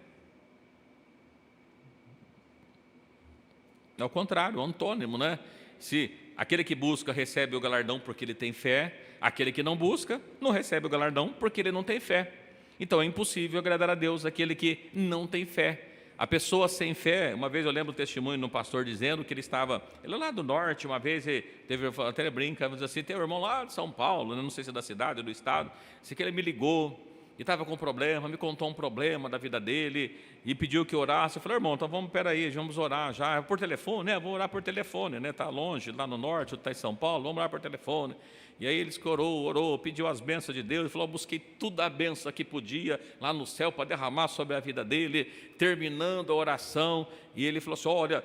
É o contrário, o antônimo, né? Se aquele que busca recebe o galardão porque ele tem fé, aquele que não busca não recebe o galardão porque ele não tem fé. Então é impossível agradar a Deus aquele que não tem fé. A pessoa sem fé, uma vez eu lembro o testemunho de um pastor dizendo que ele é lá do norte, uma vez até ele brinca, mas assim, tem um irmão lá de São Paulo, não sei se é da cidade ou do estado, assim, que ele me ligou e estava com um problema, me contou um problema da vida dele e pediu que eu orasse. Eu falei, irmão, então vamos orar já, por telefone, né? Vou orar por telefone, né? Está longe, lá no norte, está em São Paulo, vamos orar por telefone. E aí ele orou, pediu as bênçãos de Deus, ele falou, eu busquei toda a bênção que podia lá no céu para derramar sobre a vida dele, terminando a oração, e ele falou assim, olha,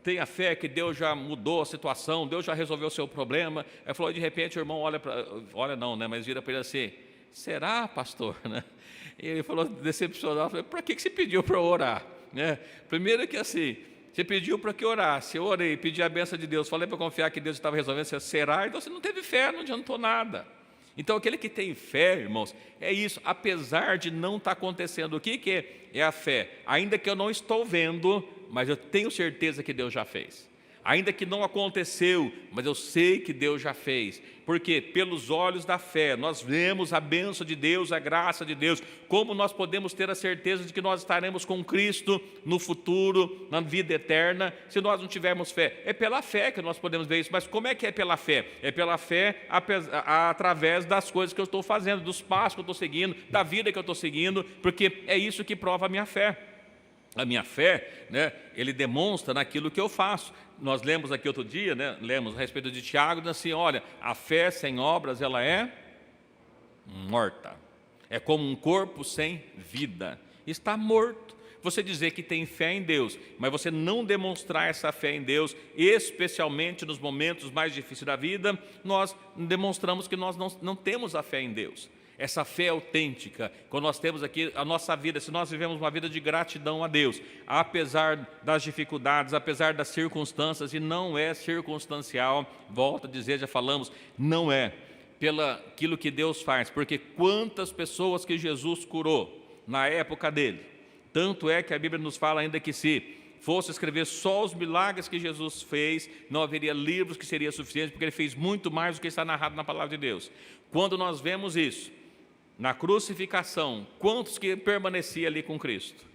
tenha fé que Deus já mudou a situação, Deus já resolveu o seu problema. Aí falou, de repente o irmão olha não, né? Mas vira para ele assim, será, pastor? Né? E ele falou, decepcionado, falei, para que você pediu para eu orar? Né? Primeiro que assim, você pediu para que eu orasse, eu orei, pedi a bênção de Deus, falei para confiar que Deus estava resolvendo, você será? Então você não teve fé, não adiantou nada. Então aquele que tem fé, irmãos, é isso, apesar de não estar acontecendo, o que é a fé? Ainda que eu não estou vendo, mas eu tenho certeza que Deus já fez. Ainda que não aconteceu, mas eu sei que Deus já fez. Porque pelos olhos da fé, nós vemos a bênção de Deus, a graça de Deus. Como nós podemos ter a certeza de que nós estaremos com Cristo no futuro, na vida eterna, se nós não tivermos fé? É pela fé que nós podemos ver isso. Mas como é que é pela fé? É pela fé através das coisas que eu estou fazendo, dos passos que eu estou seguindo, da vida que eu estou seguindo, porque é isso que prova a minha fé. A minha fé, né, ele demonstra naquilo que eu faço. Nós lemos aqui outro dia, né, lemos a respeito de Tiago, diz assim, olha, a fé sem obras, ela é morta. É como um corpo sem vida. Está morto. Você dizer que tem fé em Deus, mas você não demonstrar essa fé em Deus, especialmente nos momentos mais difíceis da vida, nós demonstramos que nós não temos a fé em Deus. Essa fé autêntica, quando nós temos aqui a nossa vida, se nós vivemos uma vida de gratidão a Deus, apesar das dificuldades, apesar das circunstâncias, e não é circunstancial, volto a dizer, já falamos, não é, pelo aquilo que Deus faz, porque quantas pessoas que Jesus curou na época dele, tanto é que a Bíblia nos fala ainda que se fosse escrever só os milagres que Jesus fez, não haveria livros que seria suficiente, porque ele fez muito mais do que está narrado na palavra de Deus. Quando nós vemos isso, na crucificação, quantos que permaneciam ali com Cristo?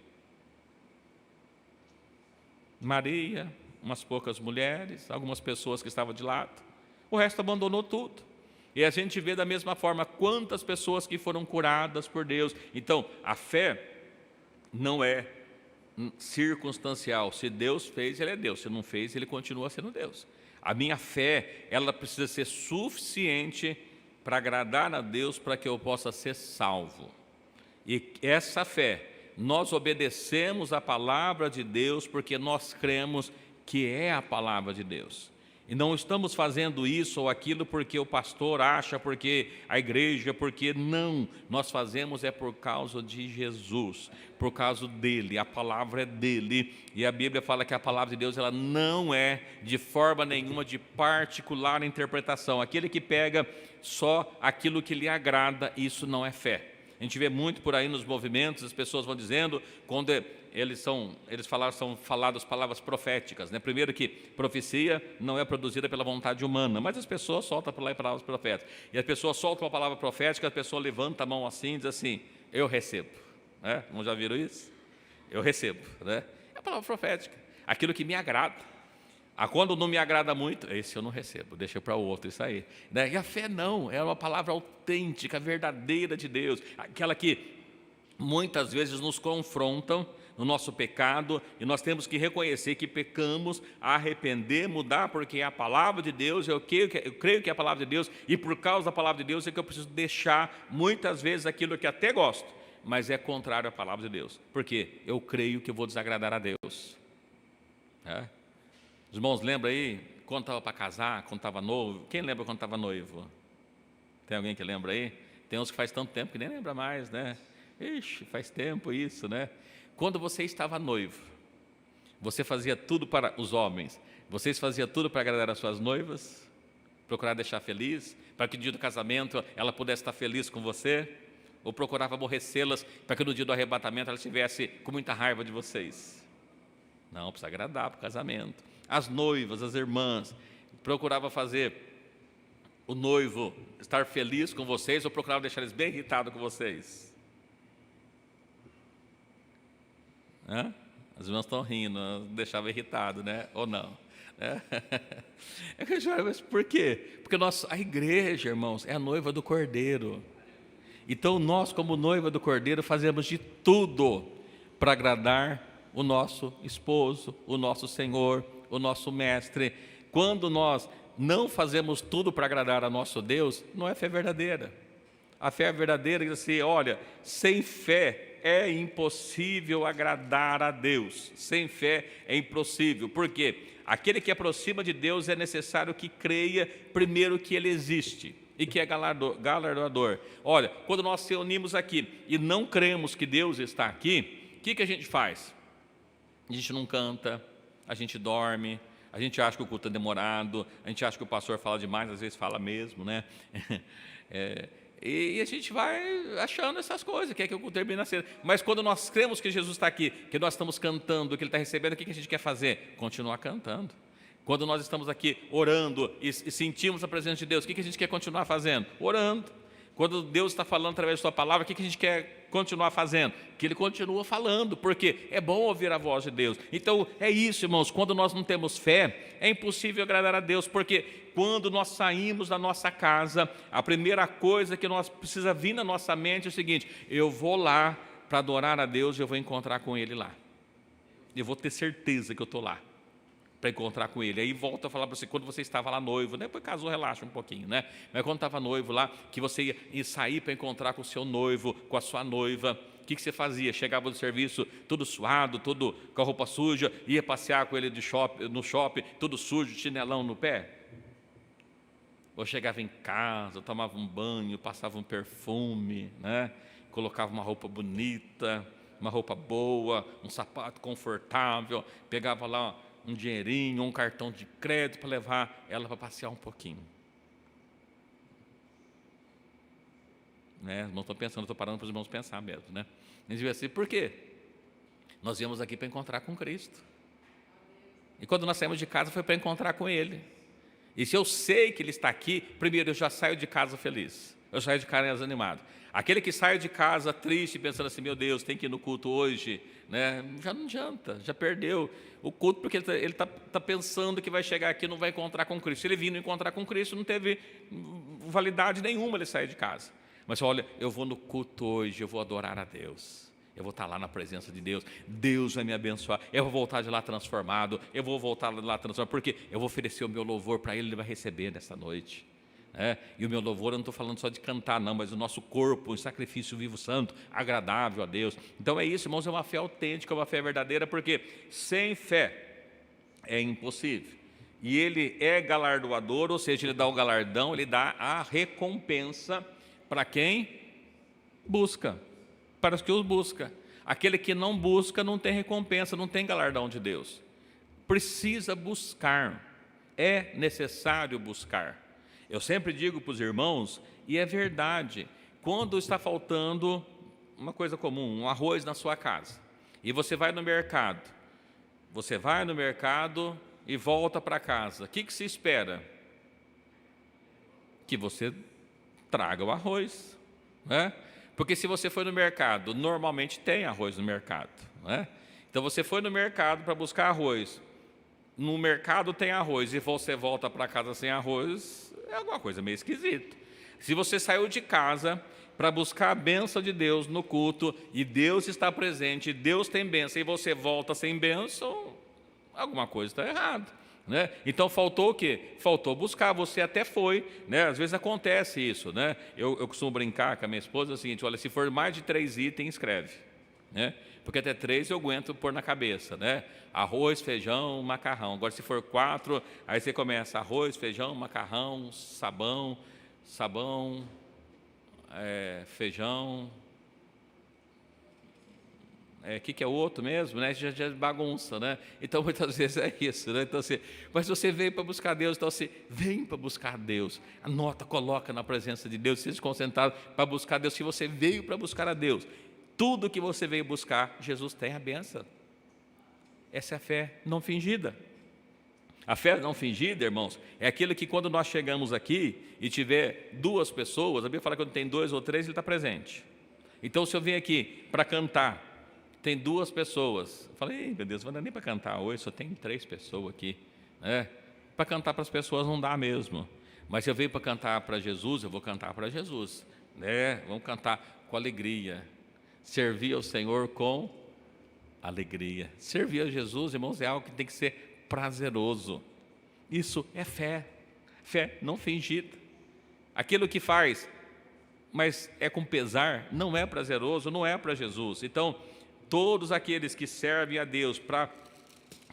Maria, umas poucas mulheres, algumas pessoas que estavam de lado, o resto abandonou tudo. E a gente vê da mesma forma quantas pessoas que foram curadas por Deus. Então, a fé não é circunstancial. Se Deus fez, Ele é Deus. Se não fez, Ele continua sendo Deus. A minha fé, ela precisa ser suficiente para agradar a Deus, para que eu possa ser salvo. E essa fé, nós obedecemos a palavra de Deus, porque nós cremos que é a palavra de Deus. E não estamos fazendo isso ou aquilo porque o pastor acha, porque a igreja, porque não. Nós fazemos é por causa de Jesus, por causa dele, a palavra é dele. E a Bíblia fala que a palavra de Deus, ela não é de forma nenhuma de particular interpretação. Aquele que pega só aquilo que lhe agrada, isso não é fé. A gente vê muito por aí nos movimentos, as pessoas vão dizendo, quando são faladas palavras proféticas, né? Primeiro que profecia não é produzida pela vontade humana, mas as pessoas soltam por lá palavras proféticas. E as pessoas soltam uma palavra profética, a pessoa levanta a mão assim e diz assim, eu recebo. Né? Não já viram isso? Eu recebo. Né? É a palavra profética, aquilo que me agrada. Quando não me agrada muito, esse eu não recebo, deixa para o outro isso aí. Né? E a fé não, é uma palavra autêntica, verdadeira de Deus, aquela que muitas vezes nos confrontam no nosso pecado, e nós temos que reconhecer que pecamos, arrepender, mudar, porque é a palavra de Deus, eu creio que é a palavra de Deus, e por causa da palavra de Deus é que eu preciso deixar muitas vezes aquilo que até gosto, mas é contrário à palavra de Deus, porque eu creio que eu vou desagradar a Deus. Os irmãos lembram aí, quando estava para casar, quando estava noivo? Quem lembra quando estava noivo? Tem alguém que lembra aí? Tem uns que faz tanto tempo que nem lembra mais, né? Ixi, faz tempo isso, né? Quando você estava noivo, você fazia tudo para os homens, vocês faziam tudo para agradar as suas noivas? Procurava deixar feliz, para que no dia do casamento ela pudesse estar feliz com você? Ou procurava aborrecê-las, para que no dia do arrebatamento ela estivesse com muita raiva de vocês? Não, precisa agradar para o casamento. As noivas, as irmãs, procurava fazer o noivo estar feliz com vocês, ou procurava deixar eles bem irritados com vocês? Hã? As irmãs estão rindo, deixava irritado, né? Ou não? Mas por quê? Porque a igreja, irmãos, é a noiva do Cordeiro. Então nós, como noiva do Cordeiro, fazemos de tudo para agradar o nosso esposo, o nosso Senhor, o nosso Mestre. Quando nós não fazemos tudo para agradar a nosso Deus, não é fé verdadeira. A fé verdadeira diz assim, olha, sem fé é impossível agradar a Deus. Sem fé é impossível. Por quê? Aquele que aproxima de Deus é necessário que creia primeiro que Ele existe e que é galardoador. Olha, quando nós se unimos aqui e não cremos que Deus está aqui, o que a gente faz? A gente não canta, a gente dorme, a gente acha que o culto é demorado, a gente acha que o pastor fala demais, às vezes fala mesmo, né? E a gente vai achando essas coisas, quer que o culto termine cedo. Mas quando nós cremos que Jesus está aqui, que nós estamos cantando, que Ele está recebendo, o que a gente quer fazer? Continuar cantando. Quando nós estamos aqui orando e sentimos a presença de Deus, o que a gente quer continuar fazendo? Orando. Quando Deus está falando através da sua palavra, o que a gente quer continuar fazendo? Que Ele continua falando, porque é bom ouvir a voz de Deus. Então é isso, irmãos, quando nós não temos fé, é impossível agradar a Deus, porque quando nós saímos da nossa casa, a primeira coisa que nós precisa vir na nossa mente é o seguinte: eu vou lá para adorar a Deus e eu vou encontrar com Ele lá. Eu vou ter certeza que eu estou lá para encontrar com Ele. Aí volta a falar para você, quando você estava lá noivo, depois casou, relaxa um pouquinho, né? Mas quando estava noivo lá, que você ia sair para encontrar com o seu noivo, com a sua noiva, o que você fazia? Chegava do serviço todo suado, todo com a roupa suja, ia passear com ele no shopping, todo sujo, chinelão no pé? Ou chegava em casa, tomava um banho, passava um perfume, né? Colocava uma roupa bonita, uma roupa boa, um sapato confortável, pegava lá um dinheirinho, um cartão de crédito para levar ela para passear um pouquinho. Né? Não estou pensando, estou parando para os irmãos pensar mesmo, né? Eles diziam assim, por quê? Nós viemos aqui para encontrar com Cristo. E quando nós saímos de casa foi para encontrar com Ele. E se eu sei que Ele está aqui, primeiro eu já saio de casa feliz. Eu saio de casa animado. Aquele que sai de casa triste, pensando assim, meu Deus, tem que ir no culto hoje, né? Já não adianta, já perdeu o culto, porque ele está pensando que vai chegar aqui e não vai encontrar com Cristo. Se ele vir não encontrar com Cristo, não teve validade nenhuma ele sair de casa. Mas olha, eu vou no culto hoje, eu vou adorar a Deus. Eu vou estar lá na presença de Deus, Deus vai me abençoar, eu vou voltar de lá transformado, eu vou voltar de lá transformado, porque eu vou oferecer o meu louvor para Ele vai receber nessa noite. E o meu louvor, eu não estou falando só de cantar não, mas o nosso corpo, um sacrifício vivo santo, agradável a Deus. Então é isso, irmãos, é uma fé autêntica, uma fé verdadeira, porque sem fé é impossível. E Ele é galardoador, ou seja, Ele dá o galardão, Ele dá a recompensa para quem busca, para os que os busca. Aquele que não busca não tem recompensa, não tem galardão de Deus. Precisa buscar, é necessário buscar. Eu sempre digo para os irmãos, e é verdade, quando está faltando uma coisa comum, um arroz na sua casa, e você vai no mercado e volta para casa, o que se espera? Que você traga o arroz, né? Porque se você foi no mercado, normalmente tem arroz no mercado, né? Então você foi no mercado para buscar arroz, no mercado tem arroz e você volta para casa sem arroz, é alguma coisa meio esquisita. Se você saiu de casa para buscar a bênção de Deus no culto, e Deus está presente, Deus tem bênção, e você volta sem bênção, alguma coisa está errada, né? Então faltou o quê? Faltou buscar, você até foi, né? Às vezes acontece isso, né? Eu costumo brincar com a minha esposa, é o seguinte, olha, se for mais de 3 itens, escreve, né? Porque até 3 eu aguento pôr na cabeça, né? Arroz, feijão, macarrão. Agora se for 4, aí você começa arroz, feijão, macarrão, sabão, feijão, que é o outro mesmo, né? Já bagunça, né? Então muitas vezes é isso, né? Então, assim, mas você veio para buscar Deus, então você vem para buscar Deus, anota, coloca na presença de Deus, seja concentrado para buscar Deus. Se você veio para buscar a Deus, tudo que você veio buscar, Jesus tem a benção. Essa é a fé não fingida. A fé não fingida, irmãos, é aquilo que quando nós chegamos aqui e tiver duas pessoas, a Bíblia fala que quando tem 2 ou 3, ele está presente. Então, se eu venho aqui para cantar, tem 2 pessoas, eu falei, meu Deus, não dá nem para cantar hoje, só tem 3 pessoas aqui, né? Para cantar para as pessoas não dá mesmo, mas se eu venho para cantar para Jesus, eu vou cantar para Jesus, né? Vamos cantar com alegria, servir ao Senhor com alegria. Servir a Jesus, irmãos, é algo que tem que ser prazeroso. Isso é fé, fé não fingida. Aquilo que faz, mas é com pesar, não é prazeroso, não é para Jesus. Então, todos aqueles que servem a Deus,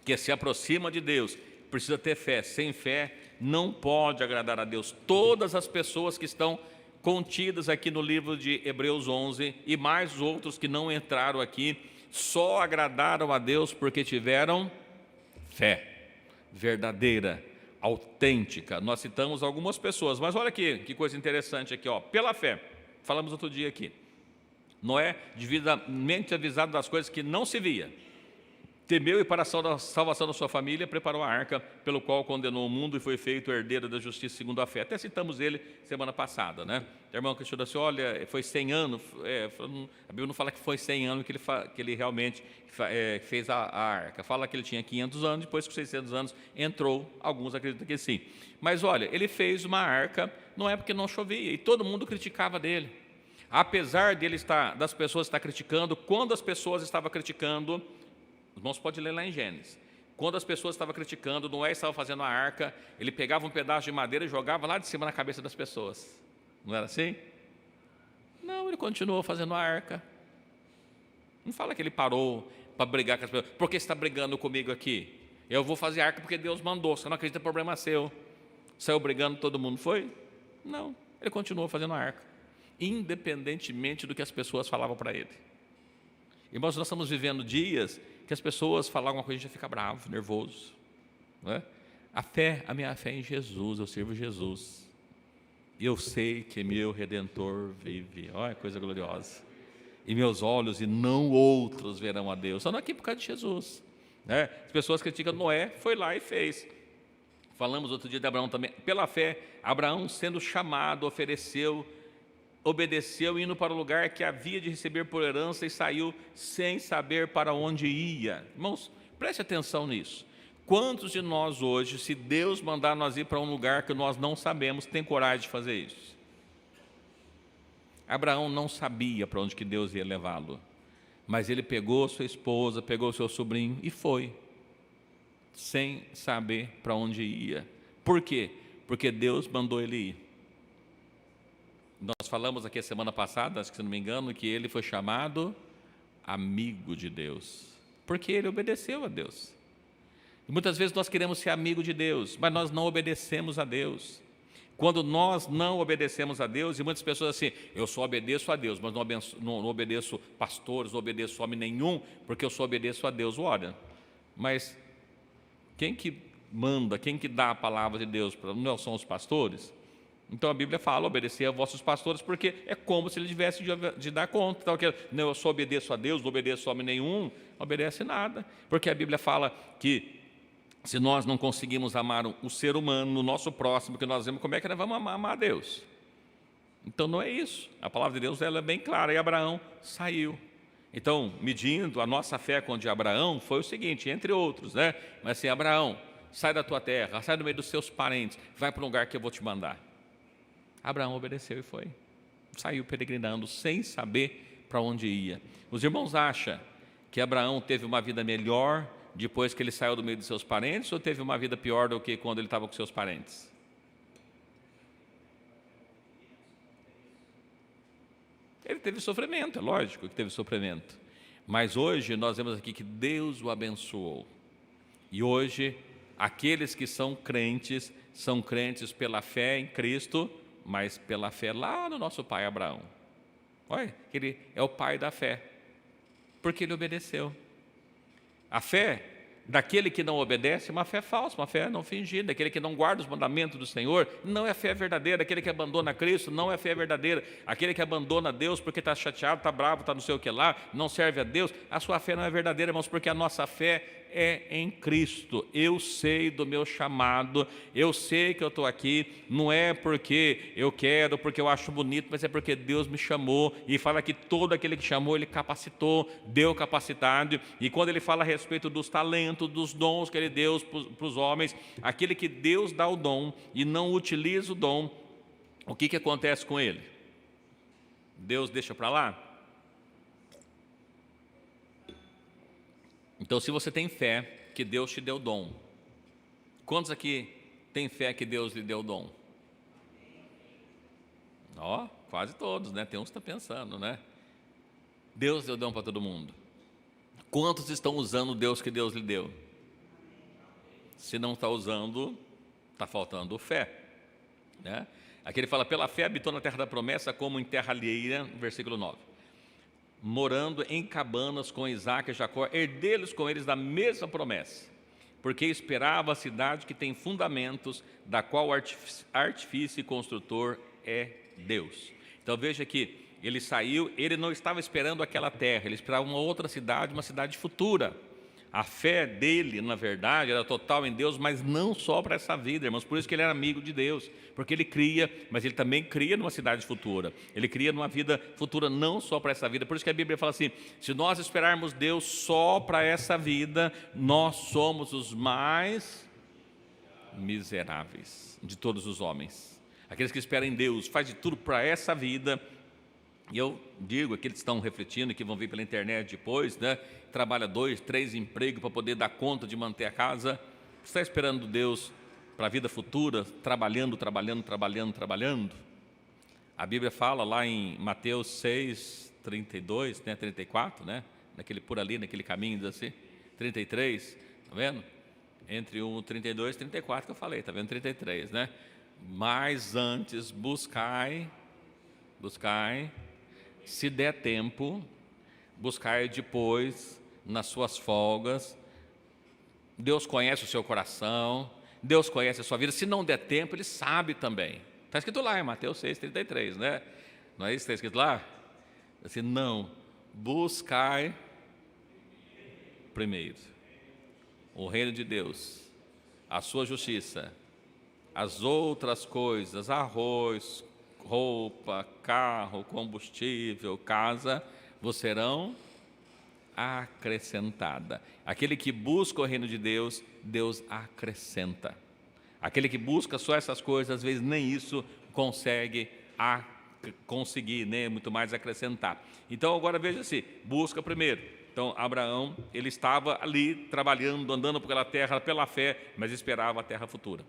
que se aproximam de Deus, precisa ter fé. Sem fé, não pode agradar a Deus. Todas as pessoas que estão contidas aqui no livro de Hebreus 11, e mais outros que não entraram aqui, só agradaram a Deus porque tiveram fé verdadeira, autêntica. Nós citamos algumas pessoas, mas olha aqui, que coisa interessante aqui, ó. Pela fé, falamos outro dia aqui, Noé, devidamente avisado das coisas que não se via, temeu e para a salvação da sua família preparou a arca, pelo qual condenou o mundo e foi feito herdeiro da justiça segundo a fé. Até citamos ele semana passada, né? O irmão questionou assim, olha, foi 100 anos, a Bíblia não fala que foi 100 anos que ele realmente fez a arca, fala que ele tinha 500 anos, depois com 600 anos entrou, alguns acreditam que sim. Mas olha, ele fez uma arca, não é porque não chovia, e todo mundo criticava dele. Apesar das pessoas estar criticando, quando as pessoas estavam criticando, os irmãos podem ler lá em Gênesis, quando as pessoas estavam criticando, Noé estava fazendo a arca, ele pegava um pedaço de madeira e jogava lá de cima na cabeça das pessoas. Não era assim? Não, ele continuou fazendo a arca. Não fala que ele parou para brigar com as pessoas. Por que você está brigando comigo aqui? Eu vou fazer a arca porque Deus mandou, você não acredita, problema seu. Saiu brigando, todo mundo foi? Não, ele continuou fazendo a arca, independentemente do que as pessoas falavam para ele. Irmãos, nós estamos vivendo dias que as pessoas falam alguma coisa e a gente já fica bravo, nervoso, não é? A minha fé é em Jesus, eu sirvo Jesus, e eu sei que meu Redentor vive. Olha que coisa gloriosa. E meus olhos e não outros verão a Deus. Só não aqui por causa de Jesus, né? As pessoas criticam, Noé foi lá e fez. Falamos outro dia de Abraão também. Pela fé, Abraão, sendo chamado, obedeceu, indo para o lugar que havia de receber por herança, e saiu sem saber para onde ia. Irmãos, preste atenção nisso. Quantos de nós hoje, se Deus mandar nós ir para um lugar que nós não sabemos, tem coragem de fazer isso? Abraão não sabia para onde que Deus ia levá-lo, mas ele pegou sua esposa, pegou seu sobrinho e foi, sem saber para onde ia. Por quê? Porque Deus mandou ele ir. Nós falamos aqui a semana passada, acho que se não me engano, que ele foi chamado amigo de Deus, porque ele obedeceu a Deus. E muitas vezes nós queremos ser amigo de Deus, mas nós não obedecemos a Deus. Quando nós não obedecemos a Deus, e muitas pessoas assim, eu só obedeço a Deus, mas não obedeço pastores, não obedeço homem nenhum, porque eu só obedeço a Deus. Olha, mas quem que manda, quem que dá a palavra de Deus? Não são os pastores? Então a Bíblia fala, obedecer a vossos pastores, porque é como se ele tivesse de dar conta. Então, não, eu só obedeço a Deus, não obedeço a homem nenhum, não obedece nada. Porque a Bíblia fala que se nós não conseguimos amar o ser humano, o nosso próximo, que nós vemos, como é que nós vamos amar a Deus? Então não é isso. A palavra de Deus ela é bem clara, e Abraão saiu. Então, medindo a nossa fé com a de Abraão, foi o seguinte, entre outros, né? Mas assim, Abraão, sai da tua terra, sai do meio dos seus parentes, vai para um lugar que eu vou te mandar. Abraão obedeceu e foi. Saiu peregrinando, sem saber para onde ia. Os irmãos acham que Abraão teve uma vida melhor depois que ele saiu do meio dos seus parentes, ou teve uma vida pior do que quando ele estava com seus parentes? Ele teve sofrimento, é lógico que teve sofrimento. Mas hoje nós vemos aqui que Deus o abençoou. E hoje, aqueles que são crentes pela fé em Cristo, mas pela fé lá no nosso pai Abraão. Olha, ele é o pai da fé. Porque ele obedeceu. A fé daquele que não obedece é uma fé falsa, uma fé não fingida. Aquele que não guarda os mandamentos do Senhor não é fé verdadeira. Aquele que abandona Cristo não é fé verdadeira. Aquele que abandona Deus porque está chateado, está bravo, está não sei o que lá, não serve a Deus, a sua fé não é verdadeira, irmãos, porque a nossa fé é em Cristo. Eu sei do meu chamado, eu sei que eu estou aqui, não é porque eu quero, porque eu acho bonito, mas é porque Deus me chamou, e fala que todo aquele que chamou, Ele capacitou, deu capacidade, e quando Ele fala a respeito dos talentos, dos dons que Ele deu para os homens, aquele que Deus dá o dom e não utiliza o dom, o que acontece com ele? Deus deixa para lá? Então, se você tem fé que Deus te deu dom, quantos aqui tem fé que Deus lhe deu dom? Ó, quase todos, né? Tem uns que estão pensando, né? Deus deu dom para todo mundo. Quantos estão usando o Deus que Deus lhe deu? Se não está usando, está faltando fé, né? Aqui ele fala, pela fé habitou na terra da promessa como em terra alheia, versículo 9. Morando em cabanas com Isaque e Jacó, herdeiros com eles da mesma promessa, porque esperava a cidade que tem fundamentos, da qual artifício e construtor é Deus. Então veja que ele saiu, ele não estava esperando aquela terra, ele esperava uma outra cidade, uma cidade futura. A fé dele, na verdade, era total em Deus, mas não só para essa vida, irmãos. Por isso que ele era amigo de Deus, porque ele cria, mas ele também cria numa cidade futura. Ele cria numa vida futura, não só para essa vida. Por isso que a Bíblia fala assim, se nós esperarmos Deus só para essa vida, nós somos os mais miseráveis de todos os homens. Aqueles que esperam em Deus, faz de tudo para essa vida. E eu digo, aqueles que estão refletindo, que vão vir pela internet depois, né? Trabalha 2, 3 empregos para poder dar conta de manter a casa. Você está esperando Deus para a vida futura, trabalhando. A Bíblia fala lá em Mateus 6, 32, né, 34, né? Por ali, naquele caminho, diz assim, 33, está vendo? Entre o 32 e 34 que eu falei, está vendo? 33, né? Mas antes buscai, se der tempo, buscai depois, nas suas folgas. Deus conhece o seu coração, Deus conhece a sua vida. Se não der tempo, Ele sabe também. Está escrito lá em Mateus 6,33, né? Não é isso que está escrito lá? Assim, não, buscai primeiro o reino de Deus, a sua justiça, as outras coisas, arroz, roupa, carro, combustível, casa, vos serão acrescentada. Aquele que busca o reino de Deus, Deus acrescenta. Aquele que busca só essas coisas, às vezes nem isso consegue conseguir, nem muito mais acrescentar. Então agora veja assim, busca primeiro. Então Abraão, ele estava ali trabalhando, andando pela terra, pela fé, mas esperava a terra futura.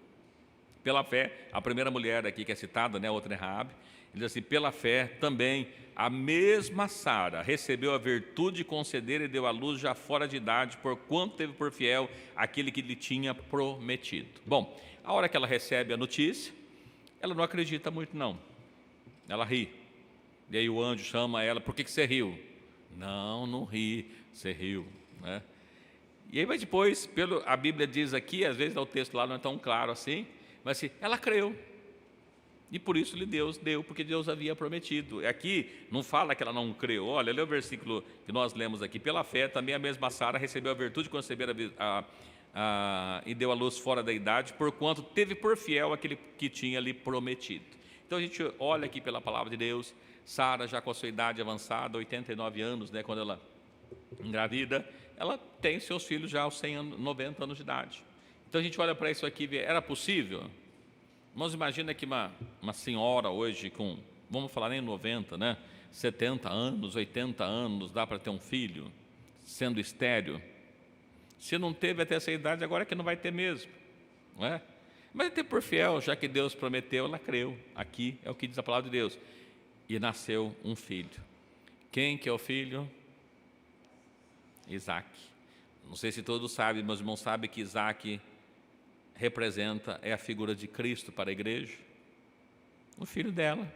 Pela fé, a primeira mulher aqui que é citada, né, outra é Raabe, ele diz assim, pela fé também a mesma Sara recebeu a virtude de conceder e deu à luz já fora de idade, porquanto teve por fiel aquele que lhe tinha prometido. Bom, a hora que ela recebe a notícia, ela não acredita muito não, ela ri. E aí o anjo chama ela, por que você riu? Não ri, você riu, né? E aí mas depois, a Bíblia diz aqui, às vezes o texto lá não é tão claro assim, mas assim, ela creu. E por isso Deus deu, porque Deus havia prometido. Aqui não fala que ela não creu. Olha, lê o versículo que nós lemos aqui. Pela fé também a mesma Sara recebeu a virtude de conceber e deu à luz fora da idade, porquanto teve por fiel aquele que tinha lhe prometido. Então a gente olha aqui pela palavra de Deus, Sara já com a sua idade avançada, 89 anos, né, quando ela engravida, ela tem seus filhos já aos 100 anos, 90 anos de idade. Então a gente olha para isso aqui e vê, era possível? Mas imagina que uma senhora hoje com, vamos falar nem 90, né? 70 anos, 80 anos, dá para ter um filho, sendo estéril. Se não teve até essa idade, agora é que não vai ter mesmo, não é? Mas ter por fiel, já que Deus prometeu, ela creu. Aqui é o que diz a palavra de Deus. E nasceu um filho. Quem que é o filho? Isaque. Não sei se todos sabem, meus irmãos sabem que Isaque representa, é a figura de Cristo para a igreja, o filho dela,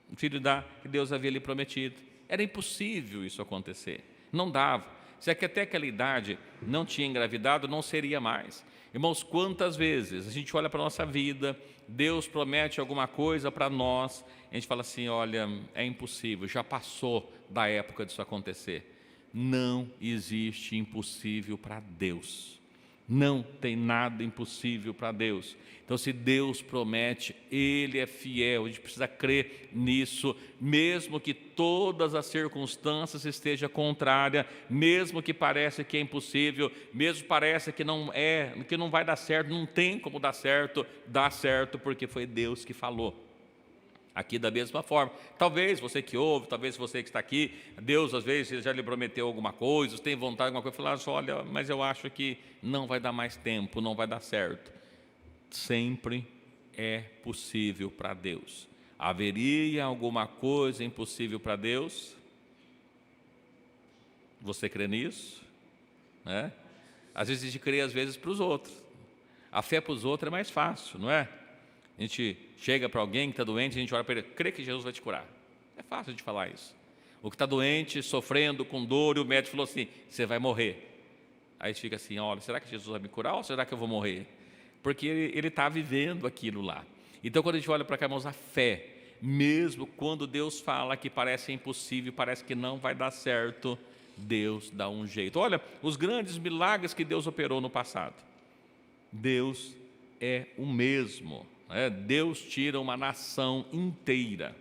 o filho que Deus havia lhe prometido. Era impossível isso acontecer. não dava. Se é que até aquela idade não tinha engravidado, não seria mais. Irmãos, quantas vezes a gente olha para a nossa vida, Deus promete alguma coisa para nós, a gente fala assim, olha, é impossível, já passou da época disso acontecer. Não existe impossível para Deus. Não tem nada impossível para Deus. Então, se Deus promete, Ele é fiel. A gente precisa crer nisso, mesmo que todas as circunstâncias estejam contrárias, mesmo que pareça que é impossível, mesmo que pareça que não vai dar certo, não tem como dar certo, dá certo porque foi Deus que falou. Aqui da mesma forma, talvez você que ouve, talvez você que está aqui, Deus às vezes já lhe prometeu alguma coisa, você tem vontade de alguma coisa, falar, olha, mas eu acho que não vai dar mais tempo, não vai dar certo. Sempre é possível para Deus. Haveria alguma coisa impossível para Deus? Você crê nisso? Às vezes a gente crê para os outros. A fé para os outros é mais fácil, não é? A gente chega para alguém que está doente, a gente olha para ele, crê que Jesus vai te curar. É fácil de falar isso. O que está doente, sofrendo com dor, e o médico falou assim, você vai morrer. Aí a gente fica assim, olha, será que Jesus vai me curar ou será que eu vou morrer? Porque ele está vivendo aquilo lá. Então, quando a gente olha para cá, irmãos, a fé, mesmo quando Deus fala que parece impossível, parece que não vai dar certo, Deus dá um jeito. Olha, os grandes milagres que Deus operou no passado. Deus é o mesmo. Deus tira uma nação inteira,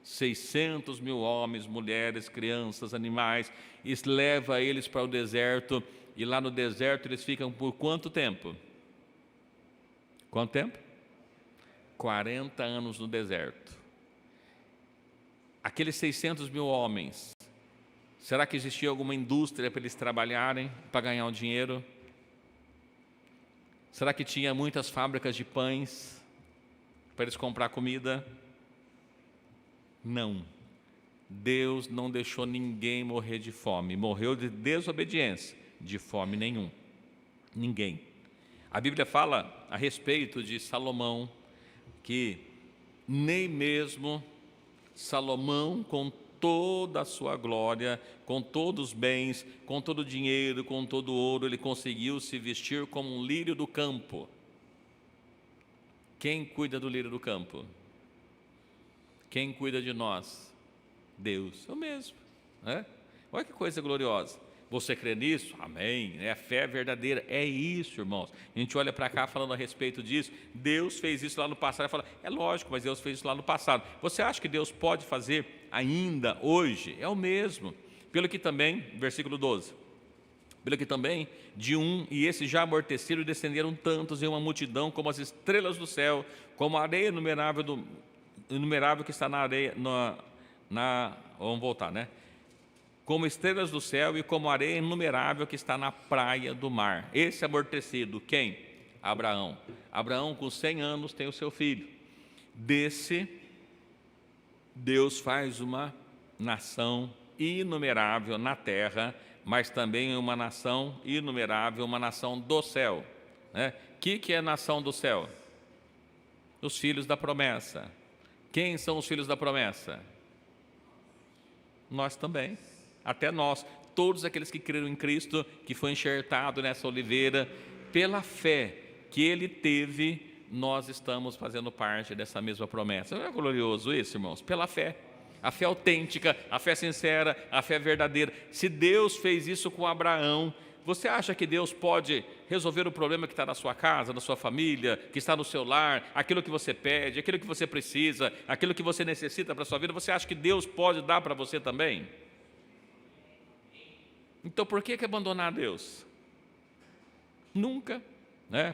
600 mil homens, mulheres, crianças, animais, e leva eles para o deserto, e lá no deserto eles ficam por quanto tempo? Quanto tempo? 40 anos no deserto. Aqueles 600 mil homens, será que existia alguma indústria para eles trabalharem, para ganhar um dinheiro? Será que tinha muitas fábricas de pães para eles comprar comida? Não. Deus não deixou ninguém morrer de fome. Morreu de desobediência, de fome nenhum. Ninguém. A Bíblia fala a respeito de Salomão, que nem mesmo Salomão, com toda a sua glória, com todos os bens, com todo o dinheiro, com todo o ouro, ele conseguiu se vestir como um lírio do campo. Quem cuida do lírio do campo? Quem cuida de nós? Deus, eu mesmo. Olha que coisa gloriosa. Você crê nisso? Amém. A fé verdadeira é isso, irmãos. A gente olha para cá falando a respeito disso. Deus fez isso lá no passado. E fala, é lógico, mas Deus fez isso lá no passado. Você acha que Deus pode fazer ainda hoje? É o mesmo. Pelo que também, versículo 12. Pelo que também, de um e esse já amorteceram, descenderam tantos em uma multidão como as estrelas do céu, como a areia inumerável que está na areia, vamos voltar, como estrelas do céu e como areia inumerável que está na praia do mar. Esse amortecido, quem? Abraão. Abraão, com 100 anos, tem o seu filho. Desse, Deus faz uma nação inumerável na terra, mas também uma nação inumerável, uma nação do céu. Que é a nação do céu? Os filhos da promessa. Quem são os filhos da promessa? Nós também. Até nós, todos aqueles que creram em Cristo, que foi enxertado nessa oliveira, pela fé que Ele teve, nós estamos fazendo parte dessa mesma promessa. Não é glorioso isso, irmãos? Pela fé. A fé autêntica, a fé sincera, a fé verdadeira. Se Deus fez isso com Abraão, você acha que Deus pode resolver o problema que está na sua casa, na sua família, que está no seu lar, aquilo que você pede, aquilo que você precisa, aquilo que você necessita para a sua vida? Você acha que Deus pode dar para você também? Então, por que abandonar Deus? Nunca.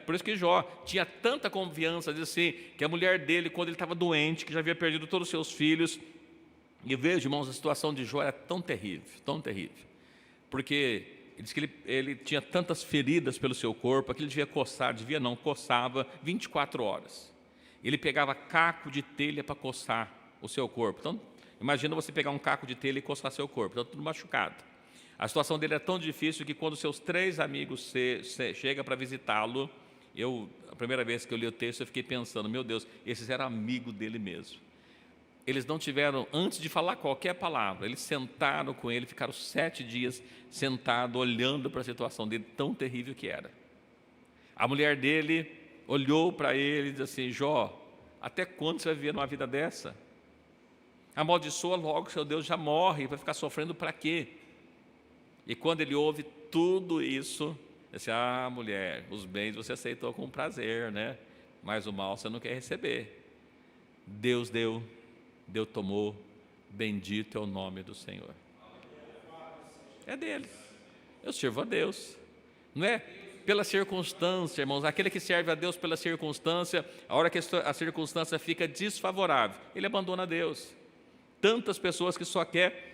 Por isso que Jó tinha tanta confiança, diz assim, que a mulher dele, quando ele estava doente, que já havia perdido todos os seus filhos, e vejo, irmãos, a situação de Jó era tão terrível, porque ele diz que ele tinha tantas feridas pelo seu corpo, que ele coçava 24 horas. Ele pegava caco de telha para coçar o seu corpo. Então, imagina você pegar um caco de telha e coçar seu corpo, então tudo machucado. A situação dele é tão difícil que quando seus 3 amigos chegam para visitá-lo, a primeira vez que eu li o texto, eu fiquei pensando, meu Deus, esses eram amigos dele mesmo. eles não tiveram, antes de falar qualquer palavra, eles sentaram com ele, ficaram 7 dias sentados, olhando para a situação dele, tão terrível que era. A mulher dele olhou para ele e disse assim: Jó, até quando você vai viver numa vida dessa? Amaldiçoa logo, seu Deus já morre, vai ficar sofrendo para quê? E quando ele ouve tudo isso, ele disse: ah, mulher, os bens você aceitou com prazer, né? Mas o mal você não quer receber. Deus deu, Deus tomou, bendito é o nome do Senhor. É dele. Eu sirvo a Deus. Não é pela circunstância, irmãos. Aquele que serve a Deus pela circunstância, a hora que a circunstância fica desfavorável, ele abandona Deus. Tantas pessoas que só quer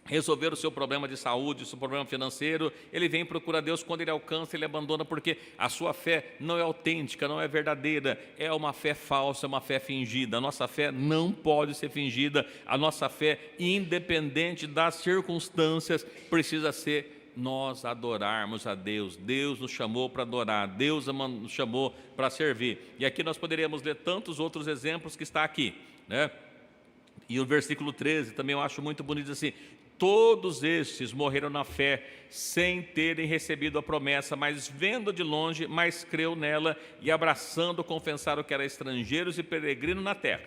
resolver o seu problema de saúde, o seu problema financeiro, ele vem e procura Deus, quando ele alcança, ele abandona, porque a sua fé não é autêntica, não é verdadeira, é uma fé falsa, é uma fé fingida. A nossa fé não pode ser fingida, a nossa fé, independente das circunstâncias, precisa ser nós adorarmos a Deus. Deus nos chamou para adorar, Deus nos chamou para servir. E aqui nós poderíamos ler tantos outros exemplos que está aqui, né? E o versículo 13 também eu acho muito bonito, assim: todos estes morreram na fé, sem terem recebido a promessa, mas vendo de longe, mas creu nela, e abraçando, confessaram que eram estrangeiros e peregrinos na terra.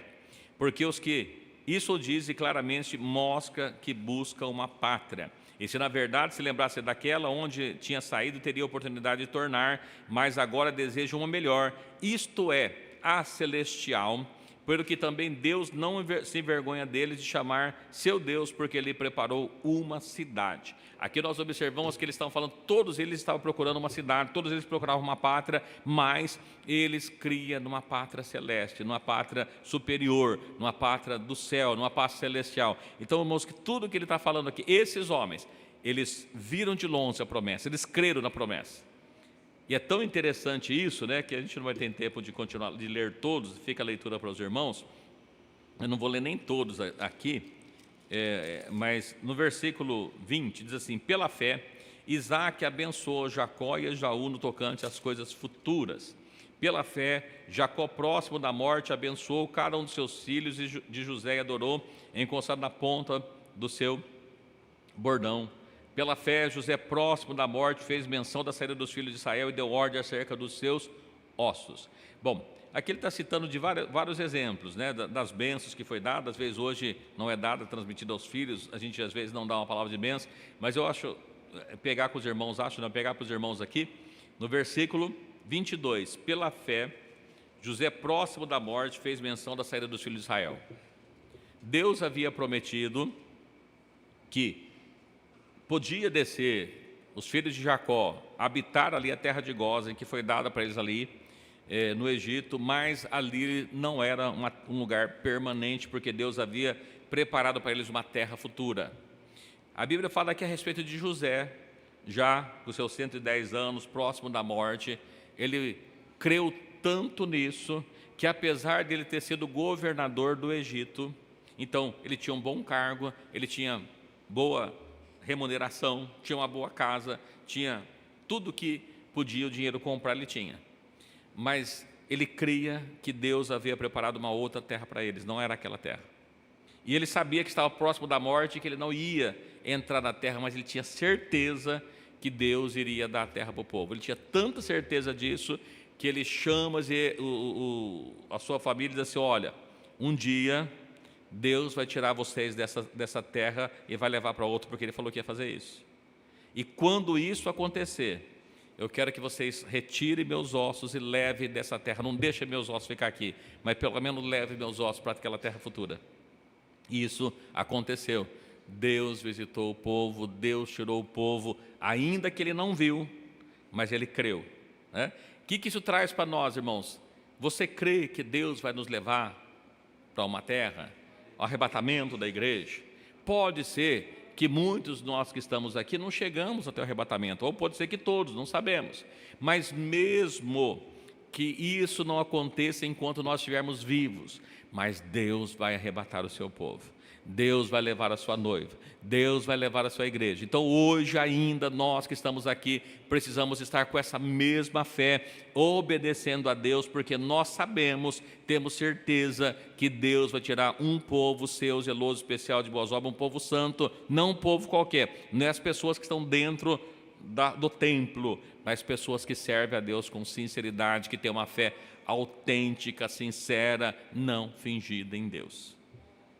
Porque os que isso diz claramente mostra que buscam uma pátria. E se na verdade se lembrasse daquela onde tinha saído, teria a oportunidade de tornar, mas agora desejam uma melhor, isto é, a celestial, pelo que também Deus não se envergonha deles de chamar seu Deus, porque Ele preparou uma cidade. Aqui nós observamos que eles estão falando, todos eles estavam procurando uma cidade, todos eles procuravam uma pátria, mas eles criam numa pátria celeste, numa pátria superior, numa pátria do céu, numa pátria celestial. Então, irmãos, que tudo que ele está falando aqui, esses homens, eles viram de longe a promessa, eles creram na promessa. E é tão interessante isso, né, que a gente não vai ter tempo de continuar, de ler todos, fica a leitura para os irmãos. Eu não vou ler nem todos aqui, mas no versículo 20 diz assim: pela fé, Isaque abençoou Jacó e Esaú no tocante às coisas futuras. Pela fé, Jacó, próximo da morte, abençoou cada um dos seus filhos de José e adorou, encostado na ponta do seu bordão. Pela fé, José, próximo da morte, fez menção da saída dos filhos de Israel e deu ordem acerca dos seus ossos. Bom, aqui ele está citando de vários exemplos, né, das bênçãos que foi dada. Às vezes hoje não é dada, transmitida aos filhos, a gente às vezes não dá uma palavra de bênção, mas eu acho, pegar com os irmãos aqui, no versículo 22, pela fé, José, próximo da morte, fez menção da saída dos filhos de Israel. Deus havia prometido que podia descer os filhos de Jacó, habitar ali a terra de Gósen, que foi dada para eles ali no Egito, mas ali não era um lugar permanente, porque Deus havia preparado para eles uma terra futura. A Bíblia fala aqui a respeito de José, já com seus 110 anos, próximo da morte. Ele creu tanto nisso, que apesar de ele ter sido governador do Egito, então ele tinha um bom cargo, ele tinha boa remuneração, tinha uma boa casa, tinha tudo que podia o dinheiro comprar, ele tinha. Mas ele cria que Deus havia preparado uma outra terra para eles, não era aquela terra. E ele sabia que estava próximo da morte, que ele não ia entrar na terra, mas ele tinha certeza que Deus iria dar a terra para o povo. Ele tinha tanta certeza disso, que ele chama a sua família e diz assim: olha, um dia Deus vai tirar vocês dessa terra e vai levar para outra, porque Ele falou que ia fazer isso. E quando isso acontecer, eu quero que vocês retirem meus ossos e levem dessa terra. Não deixem meus ossos ficar aqui, mas pelo menos levem meus ossos para aquela terra futura. E isso aconteceu. Deus visitou o povo, Deus tirou o povo, ainda que ele não viu, mas ele creu, né? O que isso traz para nós, irmãos? Você crê que Deus vai nos levar para uma terra? O arrebatamento da igreja? Pode ser que muitos de nós que estamos aqui não chegamos até o arrebatamento, ou pode ser que todos, não sabemos. Mas mesmo que isso não aconteça enquanto nós estivermos vivos, mas Deus vai arrebatar o seu povo. Deus vai levar a sua noiva, Deus vai levar a sua igreja. Então hoje ainda nós que estamos aqui precisamos estar com essa mesma fé, obedecendo a Deus, porque nós sabemos, temos certeza que Deus vai tirar um povo seu, zeloso, especial, de boas obras, um povo santo, não um povo qualquer, não é as pessoas que estão dentro do templo, mas pessoas que servem a Deus com sinceridade, que têm uma fé autêntica, sincera, não fingida em Deus.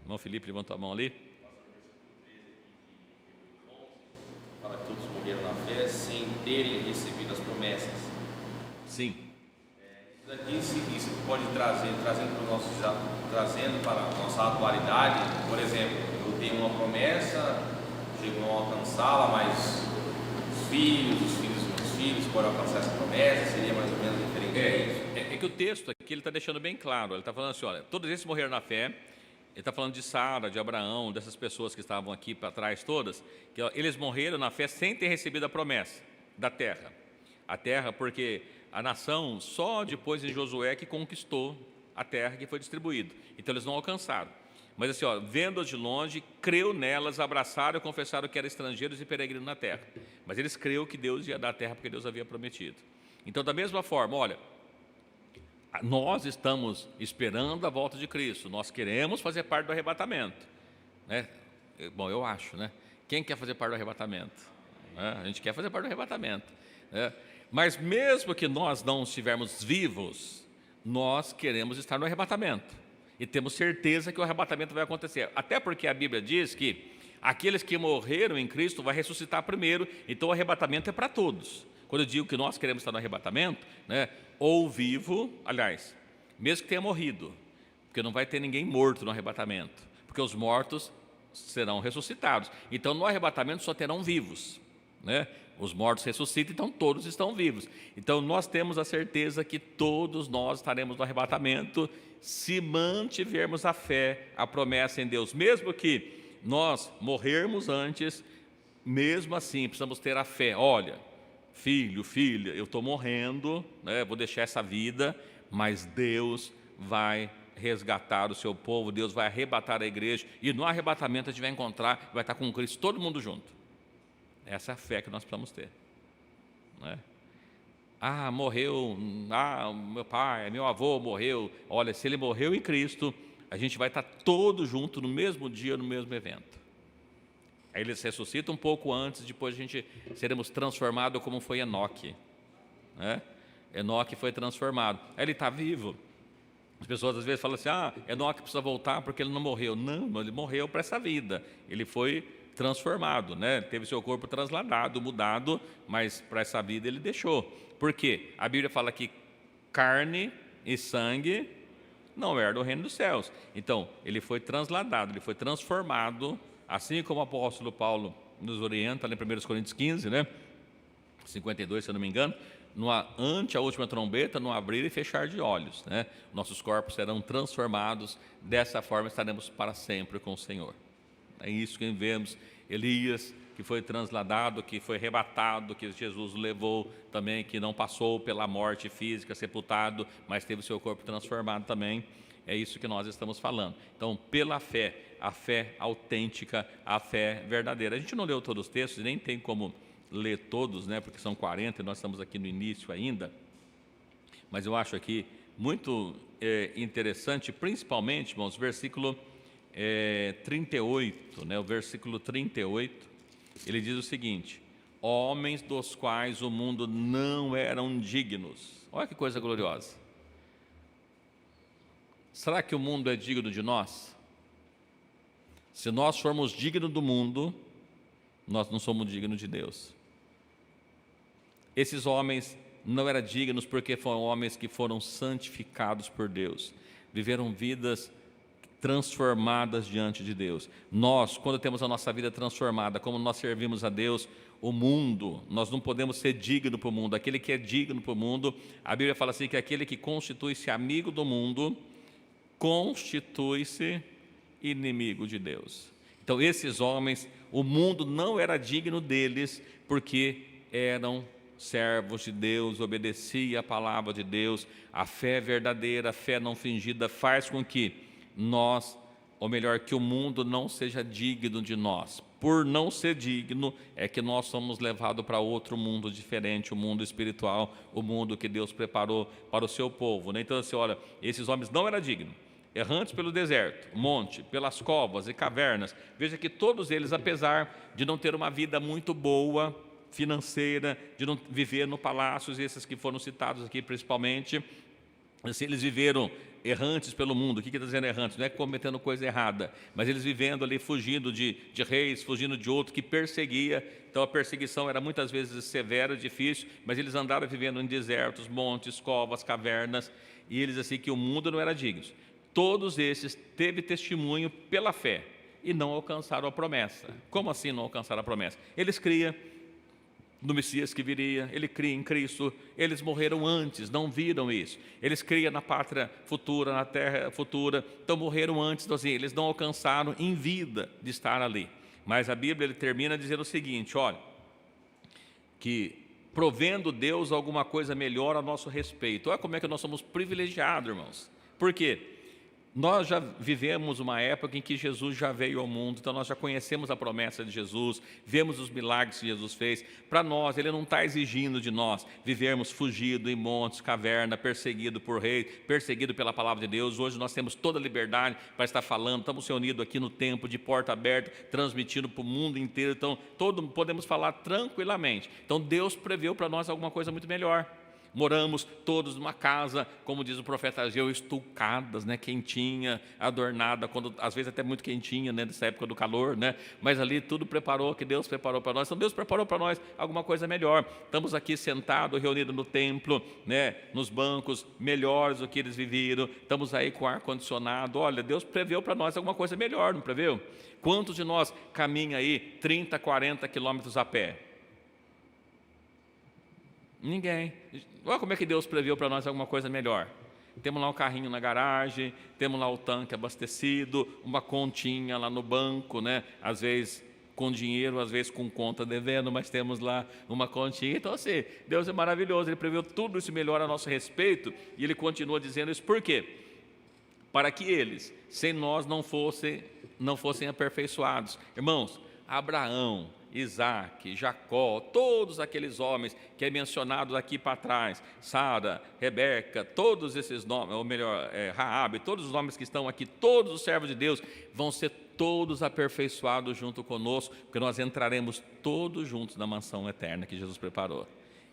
Irmão Felipe, levantou a mão ali. Fala que todos morreram na fé sem terem recebido as promessas. Sim. Isso daqui isso pode trazendo para a nossa atualidade. Por exemplo, eu tenho uma promessa, chego a não alcançá-la, mas os filhos dos meus filhos podem alcançar essa promessa. Seria mais ou menos diferente a isso. É que o texto aqui ele está deixando bem claro. Ele está falando assim, olha, todos esses morreram na fé. Ele está falando de Sara, de Abraão, dessas pessoas que estavam aqui para trás todas, que eles morreram na fé sem ter recebido a promessa da terra. A terra, porque a nação só depois em Josué que conquistou a terra que foi distribuída. Então eles não alcançaram. Mas assim, vendo de longe, creu nelas, abraçaram e confessaram que eram estrangeiros e peregrinos na terra. Mas eles creu que Deus ia dar a terra porque Deus havia prometido. Então, da mesma forma, olha, nós estamos esperando a volta de Cristo, nós queremos fazer parte do arrebatamento, né? Bom, eu acho, né? Quem quer fazer parte do arrebatamento? A gente quer fazer parte do arrebatamento, né? Mas mesmo que nós não estivermos vivos, nós queremos estar no arrebatamento e temos certeza que o arrebatamento vai acontecer, até porque a Bíblia diz que aqueles que morreram em Cristo vai ressuscitar primeiro, então o arrebatamento é para todos. Quando eu digo que nós queremos estar no arrebatamento, né, ou vivo, aliás, mesmo que tenha morrido, porque não vai ter ninguém morto no arrebatamento, porque os mortos serão ressuscitados. Então, no arrebatamento só terão vivos, né? Os mortos ressuscitam, então todos estão vivos. Então, nós temos a certeza que todos nós estaremos no arrebatamento se mantivermos a fé, a promessa em Deus. Mesmo que nós morrermos antes, mesmo assim, precisamos ter a fé. Olha, filho, filha, eu estou morrendo, né, vou deixar essa vida, mas Deus vai resgatar o seu povo, Deus vai arrebatar a igreja, e no arrebatamento a gente vai encontrar, vai estar com Cristo, todo mundo junto. Essa é a fé que nós precisamos ter, né? Morreu, meu pai, meu avô morreu. Olha, se ele morreu em Cristo, a gente vai estar todo junto no mesmo dia, no mesmo evento. Aí eles ressuscitam um pouco antes, depois a gente seremos transformados como foi Enoque, né? Enoque foi transformado, aí ele está vivo. As pessoas às vezes falam assim, Enoque precisa voltar porque ele não morreu. Não, ele morreu para essa vida, ele foi transformado, né? Teve seu corpo trasladado, mudado, mas para essa vida ele deixou. Por quê? A Bíblia fala que carne e sangue não herdam o reino dos céus. Então, ele foi trasladado, ele foi transformado, assim como o apóstolo Paulo nos orienta, ali em 1 Coríntios 15, né? 52, se eu não me engano, ante a última trombeta, no abrir e fechar de olhos, né? Nossos corpos serão transformados, dessa forma estaremos para sempre com o Senhor. É isso que vemos, Elias, que foi transladado, que foi arrebatado, que Jesus levou também, que não passou pela morte física, sepultado, mas teve o seu corpo transformado também. É isso que nós estamos falando. Então, pela fé, a fé autêntica, a fé verdadeira. A gente não leu todos os textos, nem tem como ler todos, né, porque são 40 e nós estamos aqui no início ainda, mas eu acho aqui muito interessante, principalmente, irmãos, versículo 38, né, o versículo 38, ele diz o seguinte: homens dos quais o mundo não eram dignos. Olha que coisa gloriosa. Será que o mundo é digno de nós? Se nós formos dignos do mundo, nós não somos dignos de Deus. Esses homens não eram dignos porque foram homens que foram santificados por Deus, viveram vidas transformadas diante de Deus. Nós, quando temos a nossa vida transformada, como nós servimos a Deus, o mundo, nós não podemos ser dignos para o mundo. Aquele que é digno para o mundo, a Bíblia fala assim, que aquele que constitui-se amigo do mundo, constitui-se inimigo de Deus. Então esses homens, o mundo não era digno deles, porque eram servos de Deus, obedeciam a palavra de Deus. A fé verdadeira, a fé não fingida, faz com que nós ou melhor, que o mundo não seja digno de nós. Por não ser digno, é que nós somos levados para outro mundo diferente, o mundo espiritual, o mundo que Deus preparou para o seu povo, né? Então, assim, olha, esses homens não eram dignos, errantes pelo deserto, monte, pelas covas e cavernas. Veja que todos eles, apesar de não ter uma vida muito boa, financeira, de não viver no palácios, esses que foram citados aqui principalmente, assim, eles viveram errantes pelo mundo. O que está dizendo errantes? Não é cometendo coisa errada, mas eles vivendo ali, fugindo de reis, fugindo de outro que perseguia. Então a perseguição era muitas vezes severa, difícil, mas eles andaram vivendo em desertos, montes, covas, cavernas, e eles assim que o mundo não era digno. Todos esses teve testemunho pela fé e não alcançaram a promessa. Como assim não alcançaram a promessa? Eles criam no Messias que viria, ele cria em Cristo, eles morreram antes, não viram isso. Eles criam na pátria futura, na terra futura, então morreram antes, então, assim, eles não alcançaram em vida de estar ali. Mas a Bíblia ele termina dizendo o seguinte, olha, que provendo Deus alguma coisa melhor a nosso respeito. Olha como é que nós somos privilegiados, irmãos. Por quê? Nós já vivemos uma época em que Jesus já veio ao mundo, então nós já conhecemos a promessa de Jesus, vemos os milagres que Jesus fez. Para nós, Ele não está exigindo de nós vivermos fugido em montes, caverna, perseguido por reis, perseguido pela palavra de Deus. Hoje nós temos toda a liberdade para estar falando, estamos reunidos aqui no templo, de porta aberta, transmitindo para o mundo inteiro, então podemos falar tranquilamente. Então Deus preveu para nós alguma coisa muito melhor. Moramos todos numa casa, como diz o profeta Ageu, estucadas, né, quentinha, adornada, quando, às vezes até muito quentinha, né, nessa época do calor, né, mas ali tudo preparou, que Deus preparou para nós. Então Deus preparou para nós alguma coisa melhor. Estamos aqui sentados, reunidos no templo, né, nos bancos melhores do que eles viveram. Estamos aí com ar-condicionado. Olha, Deus preveu para nós alguma coisa melhor, não preveu? Quantos de nós caminham aí 30, 40 quilômetros a pé? Ninguém. Olha como é que Deus previu para nós alguma coisa melhor. Temos lá um carrinho na garagem, temos lá o tanque abastecido, uma continha lá no banco, né? Às vezes com dinheiro, às vezes com conta devendo, mas temos lá uma continha. Então assim, Deus é maravilhoso, Ele previu tudo isso melhor a nosso respeito, e Ele continua dizendo isso por quê? Para que eles, sem nós, não fossem aperfeiçoados. Irmãos, Abraão, Isaac, Jacó, todos aqueles homens que é mencionado aqui para trás, Sara, Rebeca, todos esses nomes, ou melhor, Raabe, todos os nomes que estão aqui, todos os servos de Deus vão ser todos aperfeiçoados junto conosco, porque nós entraremos todos juntos na mansão eterna que Jesus preparou.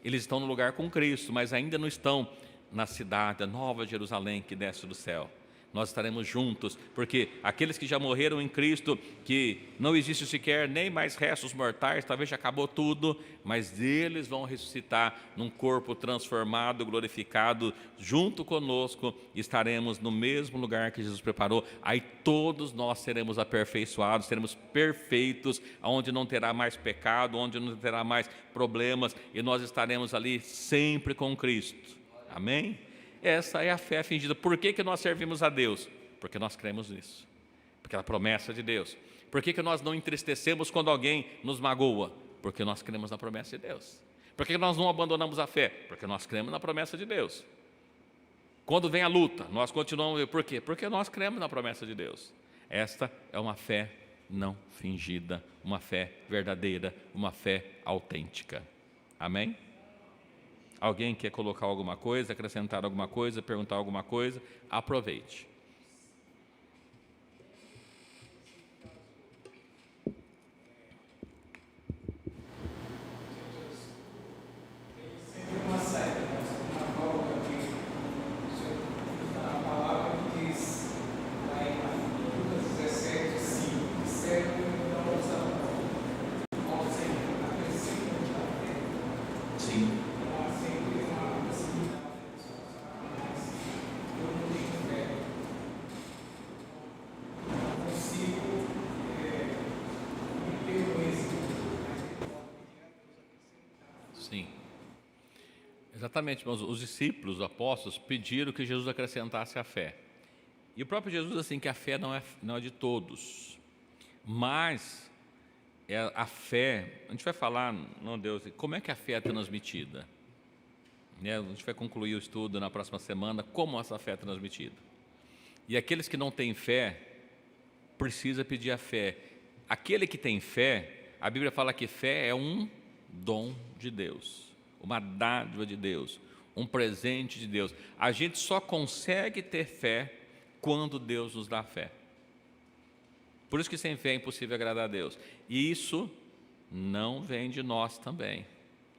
Eles estão no lugar com Cristo, mas ainda não estão na cidade, a nova Jerusalém que desce do céu. Nós estaremos juntos, porque aqueles que já morreram em Cristo, que não existe sequer nem mais restos mortais, talvez já acabou tudo, mas eles vão ressuscitar num corpo transformado, glorificado, junto conosco, estaremos no mesmo lugar que Jesus preparou. Aí todos nós seremos aperfeiçoados, seremos perfeitos, onde não terá mais pecado, onde não terá mais problemas, e nós estaremos ali sempre com Cristo. Amém? Essa é a fé fingida. Por que nós servimos a Deus? Porque nós cremos nisso. Porque é a promessa de Deus. Por que nós não entristecemos quando alguém nos magoa? Porque nós cremos na promessa de Deus. Por que nós não abandonamos a fé? Porque nós cremos na promessa de Deus. Quando vem a luta, nós continuamos. Por quê? Porque nós cremos na promessa de Deus. Esta é uma fé não fingida, uma fé verdadeira, uma fé autêntica. Amém? Alguém quer colocar alguma coisa, acrescentar alguma coisa, perguntar alguma coisa? Aproveite. Sim. Exatamente, irmãos, os discípulos, os apóstolos, pediram que Jesus acrescentasse a fé. E o próprio Jesus, assim, que a fé não é de todos, mas a fé, a gente vai falar, não Deus, como é que a fé é transmitida? A gente vai concluir o estudo na próxima semana, como essa fé é transmitida. E aqueles que não têm fé, precisa pedir a fé. Aquele que tem fé, a Bíblia fala que fé é um dom de Deus, uma dádiva de Deus, um presente de Deus. A gente só consegue ter fé quando Deus nos dá fé. Por isso que sem fé é impossível agradar a Deus. E isso não vem de nós também,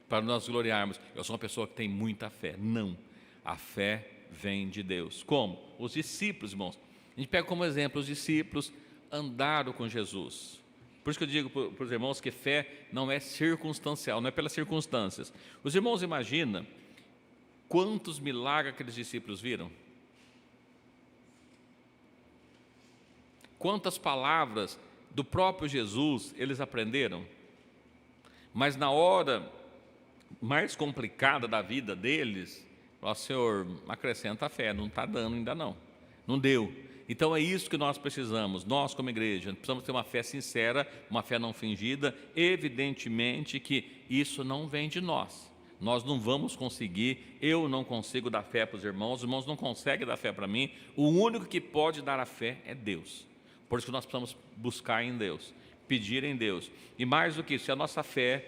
para nós gloriarmos. Eu sou uma pessoa que tem muita fé. Não, a fé vem de Deus. Como? Os discípulos, irmãos. A gente pega como exemplo, os discípulos andaram com Jesus. Por isso que eu digo para os irmãos que fé não é circunstancial, não é pelas circunstâncias. Os irmãos imaginam quantos milagres aqueles discípulos viram? Quantas palavras do próprio Jesus eles aprenderam? Mas na hora mais complicada da vida deles, falaram: Senhor, acrescenta a fé, não está dando ainda não, não deu. Então é isso que nós precisamos, nós como igreja, precisamos ter uma fé sincera, uma fé não fingida. Evidentemente que isso não vem de nós não vamos conseguir, eu não consigo dar fé para os irmãos não conseguem dar fé para mim. O único que pode dar a fé é Deus. Por isso que nós precisamos buscar em Deus, pedir em Deus. E mais do que isso, se a nossa fé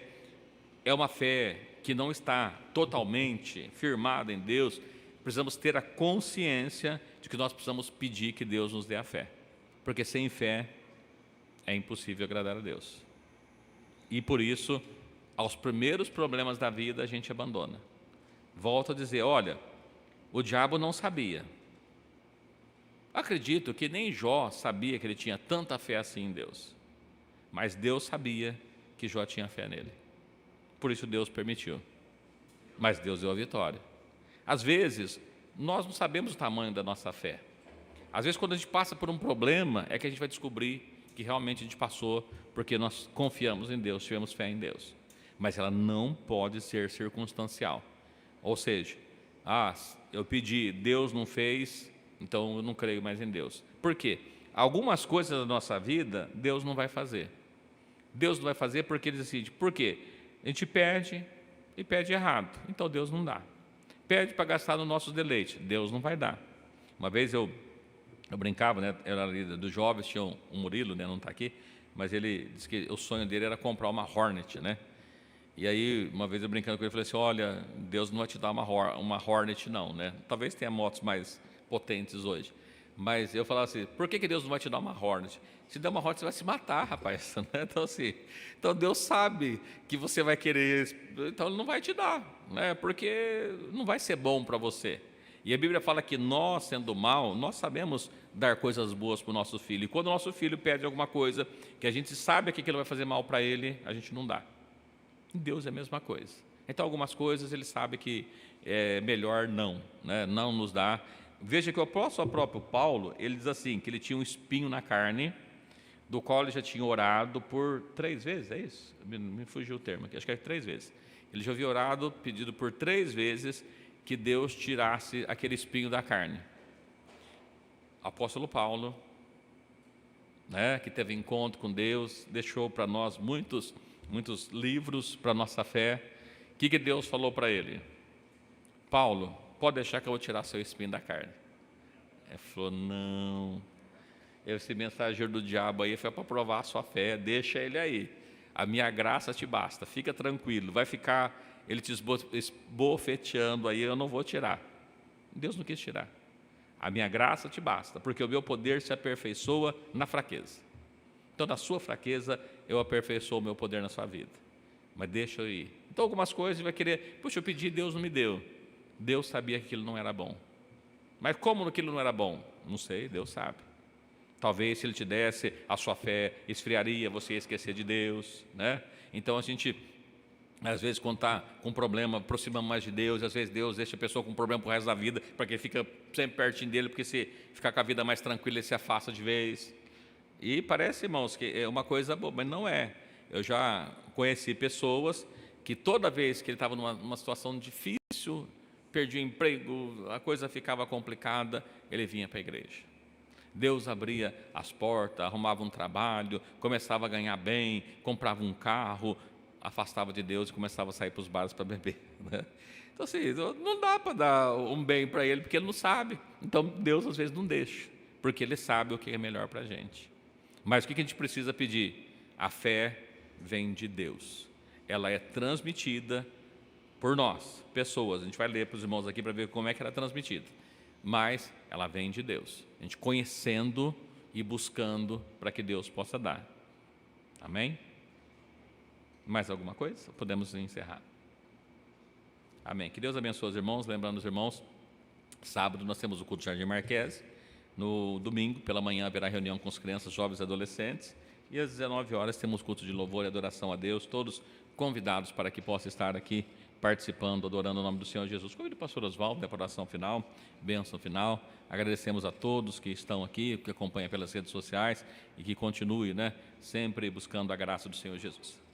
é uma fé que não está totalmente firmada em Deus, precisamos ter a consciência de que nós precisamos pedir que Deus nos dê a fé, porque sem fé é impossível agradar a Deus. E por isso, aos primeiros problemas da vida a gente abandona. Volto a dizer, olha, o diabo não sabia. Acredito que nem Jó sabia que ele tinha tanta fé assim em Deus, mas Deus sabia que Jó tinha fé nele. Por isso Deus permitiu, mas Deus deu a vitória. Às vezes, nós não sabemos o tamanho da nossa fé. Às vezes, quando a gente passa por um problema, é que a gente vai descobrir que realmente a gente passou porque nós confiamos em Deus, tivemos fé em Deus. Mas ela não pode ser circunstancial. Ou seja, eu pedi, Deus não fez, então eu não creio mais em Deus. Por quê? Algumas coisas da nossa vida, Deus não vai fazer. Deus não vai fazer porque Ele decide. Por quê? A gente pede e pede errado, então Deus não dá. Pede para gastar no nosso deleite, Deus não vai dar. Uma vez eu brincava, né? Era líder dos jovens, tinha um Murilo, né? Não está aqui, mas ele disse que o sonho dele era comprar uma Hornet, né? E aí, uma vez eu brincando com ele, falei assim, olha, Deus não vai te dar uma Hornet não, né? Talvez tenha motos mais potentes hoje. Mas eu falava assim, por que Deus não vai te dar uma Hornet? Se der uma Hornet, você vai se matar, rapaz. Então, assim, então Deus sabe que você vai querer, então Ele não vai te dar, né? Porque não vai ser bom para você. E a Bíblia fala que nós, sendo mal, nós sabemos dar coisas boas para o nosso filho. E quando o nosso filho pede alguma coisa que a gente sabe que aquilo vai fazer mal para ele, a gente não dá. Deus é a mesma coisa. Então, algumas coisas Ele sabe que é melhor não, né? Não nos dá. Veja que o próprio Paulo, ele diz assim, que ele tinha um espinho na carne, do qual ele já tinha orado por 3 vezes, é isso? Me fugiu o termo aqui, acho que é 3 vezes. Ele já havia orado, pedido por 3 vezes que Deus tirasse aquele espinho da carne. Apóstolo Paulo, né, que teve encontro com Deus, deixou para nós muitos livros para a nossa fé. O que Deus falou para ele? Paulo, pode deixar que eu vou tirar seu espinho da carne. Ele falou, não. Esse mensageiro do diabo aí foi para provar a sua fé, deixa ele aí. A minha graça te basta, fica tranquilo. Vai ficar ele te esbofeteando aí, eu não vou tirar. Deus não quis tirar. A minha graça te basta, porque o meu poder se aperfeiçoa na fraqueza. Então, na sua fraqueza, eu aperfeiçoo o meu poder na sua vida. Mas deixa eu ir. Então, algumas coisas vai querer, puxa, eu pedi, Deus não me deu. Deus sabia que aquilo não era bom. Mas como aquilo não era bom? Não sei, Deus sabe. Talvez se Ele te desse, a sua fé esfriaria, você ia esquecer de Deus, né? Então, a gente, às vezes, quando está com um problema, aproximamos mais de Deus. Às vezes, Deus deixa a pessoa com um problema para o resto da vida, para que ele fica sempre pertinho dele, porque se ficar com a vida mais tranquila, ele se afasta de vez. E parece, irmãos, que é uma coisa boa, mas não é. Eu já conheci pessoas que toda vez que ele estava numa situação difícil, perdia o emprego, a coisa ficava complicada, ele vinha para a igreja. Deus abria as portas, arrumava um trabalho, começava a ganhar bem, comprava um carro, afastava de Deus e começava a sair para os bares para beber, né? Então, assim, não dá para dar um bem para ele, porque ele não sabe. Então, Deus às vezes não deixa, porque Ele sabe o que é melhor para a gente. Mas o que a gente precisa pedir? A fé vem de Deus. Ela é transmitida por nós, pessoas. A gente vai ler para os irmãos aqui para ver como é que ela é transmitida. Mas ela vem de Deus. A gente conhecendo e buscando para que Deus possa dar. Amém? Mais alguma coisa? Podemos encerrar. Amém. Que Deus abençoe os irmãos. Lembrando os irmãos, sábado nós temos o culto de Jardim Marquese. No domingo, pela manhã, haverá reunião com as crianças, jovens e adolescentes. E às 19 horas temos culto de louvor e adoração a Deus. Todos convidados para que possam estar aqui participando, adorando o nome do Senhor Jesus. Convido o pastor Oswaldo para a oração final, bênção final. Agradecemos a todos que estão aqui, que acompanham pelas redes sociais e que continuem, sempre buscando a graça do Senhor Jesus.